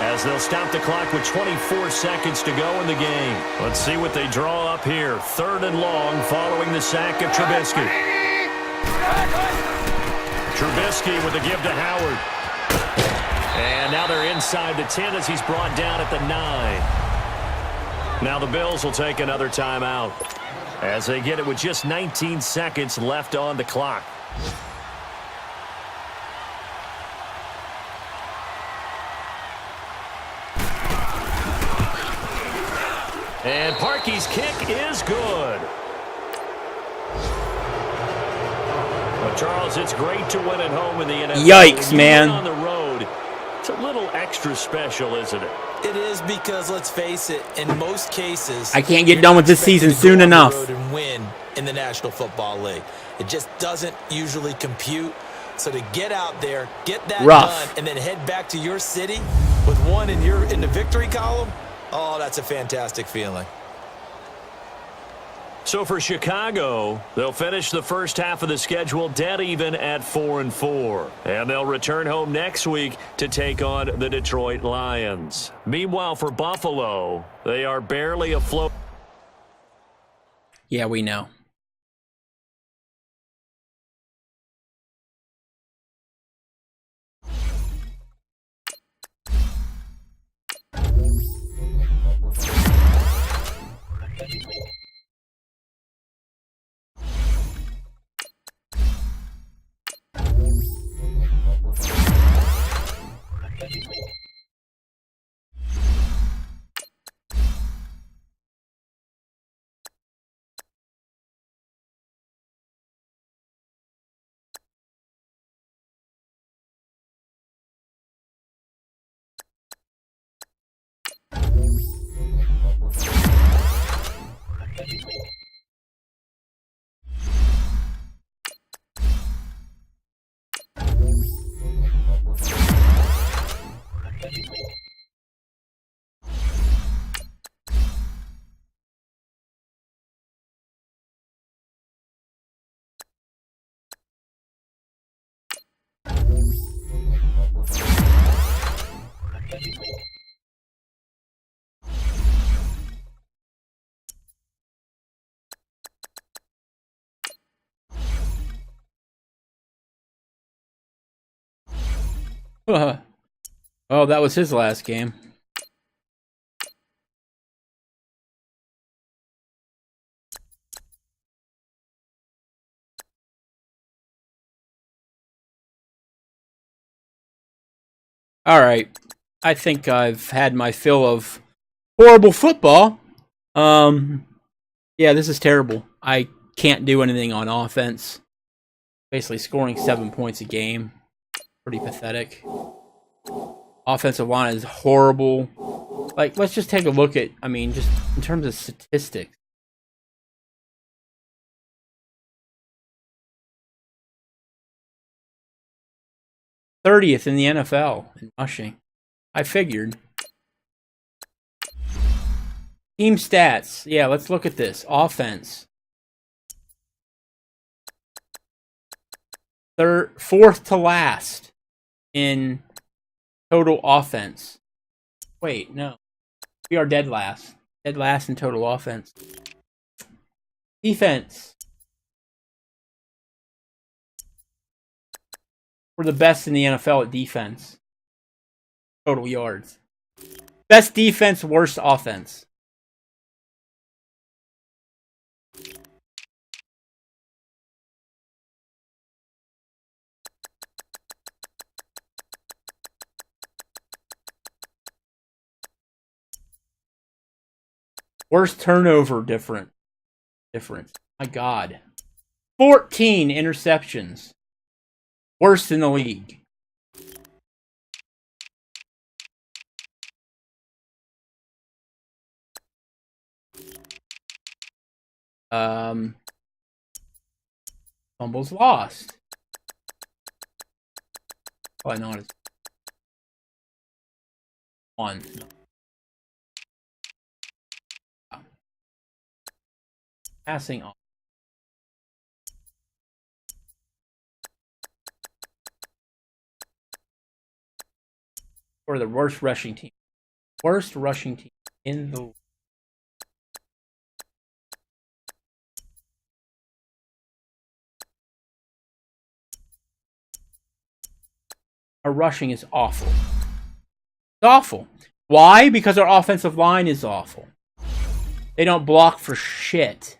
C: As they'll stop the clock with 24 seconds to go in the game. Let's see what they draw up here. 3rd and long following the sack of Trubisky. Trubisky with a give to Howard. And now they're inside the 10 as he's brought down at the 9. Now the Bills will take another timeout. As they get it with just 19 seconds left on the clock. And Parkey's kick is good. Well, Charles, it's great to win at home in the NFL.
A: Yikes, man.
C: On the road, it's a little extra special, isn't it?
D: It is because, let's face it, in most cases,
A: I can't get done with this season soon enough.
D: And win in the National Football League. It just doesn't usually compute. So to get out there, get that done, and then head back to your city with one in the victory column, oh, that's a fantastic feeling.
C: So for Chicago, they'll finish the first half of the schedule dead even at 4-4. And they'll return home next week to take on the Detroit Lions. Meanwhile, for Buffalo, they are barely afloat.
A: Yeah, we know. Oh, that was his last game. All right. I think I've had my fill of horrible football. Yeah, this is terrible. I can't do anything on offense. Basically scoring 7 points a game. Pretty pathetic. Offensive line is horrible. Like, let's just take a look at, I mean, just in terms of statistics. '30th in the NFL in rushing. I figured. Team stats. Yeah, let's look at this. Offense. Fourth to last in total offense. Wait, no. We are dead last. Dead last in total offense. Defense. We're the best in the NFL at defense. Total yards. Best defense, worst offense. Worst turnover difference. My God. 14 interceptions. Worst in the league. Fumbles lost. Probably not as one. Passing off. Or the worst rushing team. Worst rushing team in the league. Our rushing is awful. It's awful. Why? Because our offensive line is awful. They don't block for shit.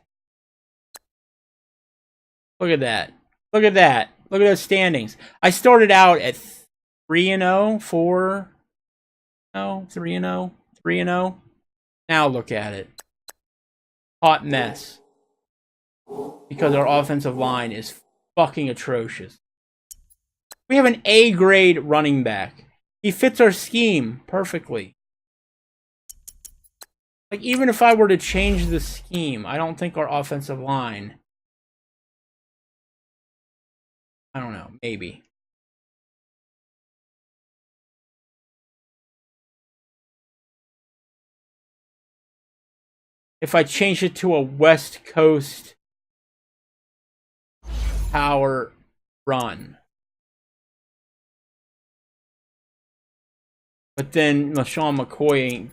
A: Look at that. Look at that. Look at those standings. I started out at 3-0, 4-0, 3-0, 3-0. Now look at it. Hot mess. Because our offensive line is fucking atrocious. We have an A-grade running back. He fits our scheme perfectly. Like, even if I were to change the scheme, I don't think our offensive line... I don't know, maybe. If I change it to a West Coast power run. But then LaShawn McCoy ain't...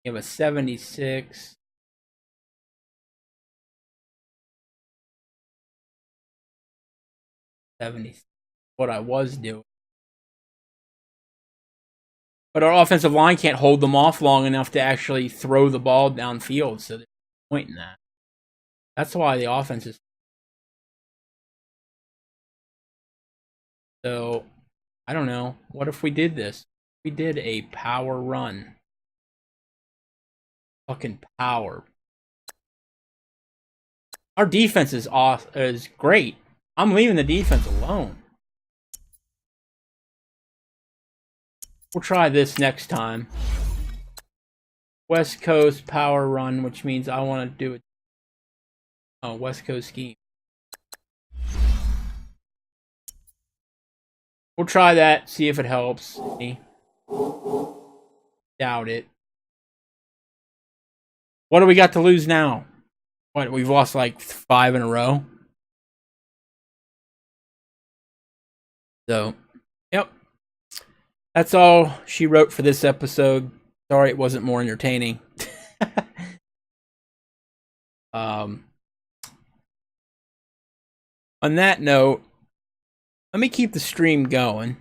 A: You have a 76. What I was doing. But our offensive line can't hold them off long enough to actually throw the ball downfield, so there's no point in that. That's why the offense is... So, I don't know. What if we did this? We did a power run. Fucking power. Our defense is great. I'm leaving the defense alone. We'll try this next time. West Coast power run, which means I want to do it. Oh, West Coast scheme. We'll try that, see if it helps. Doubt it. What do we got to lose now? What, we've lost like 5 in a row? So, yep. That's all she wrote for this episode. Sorry it wasn't more entertaining. On that note, let me keep the stream going.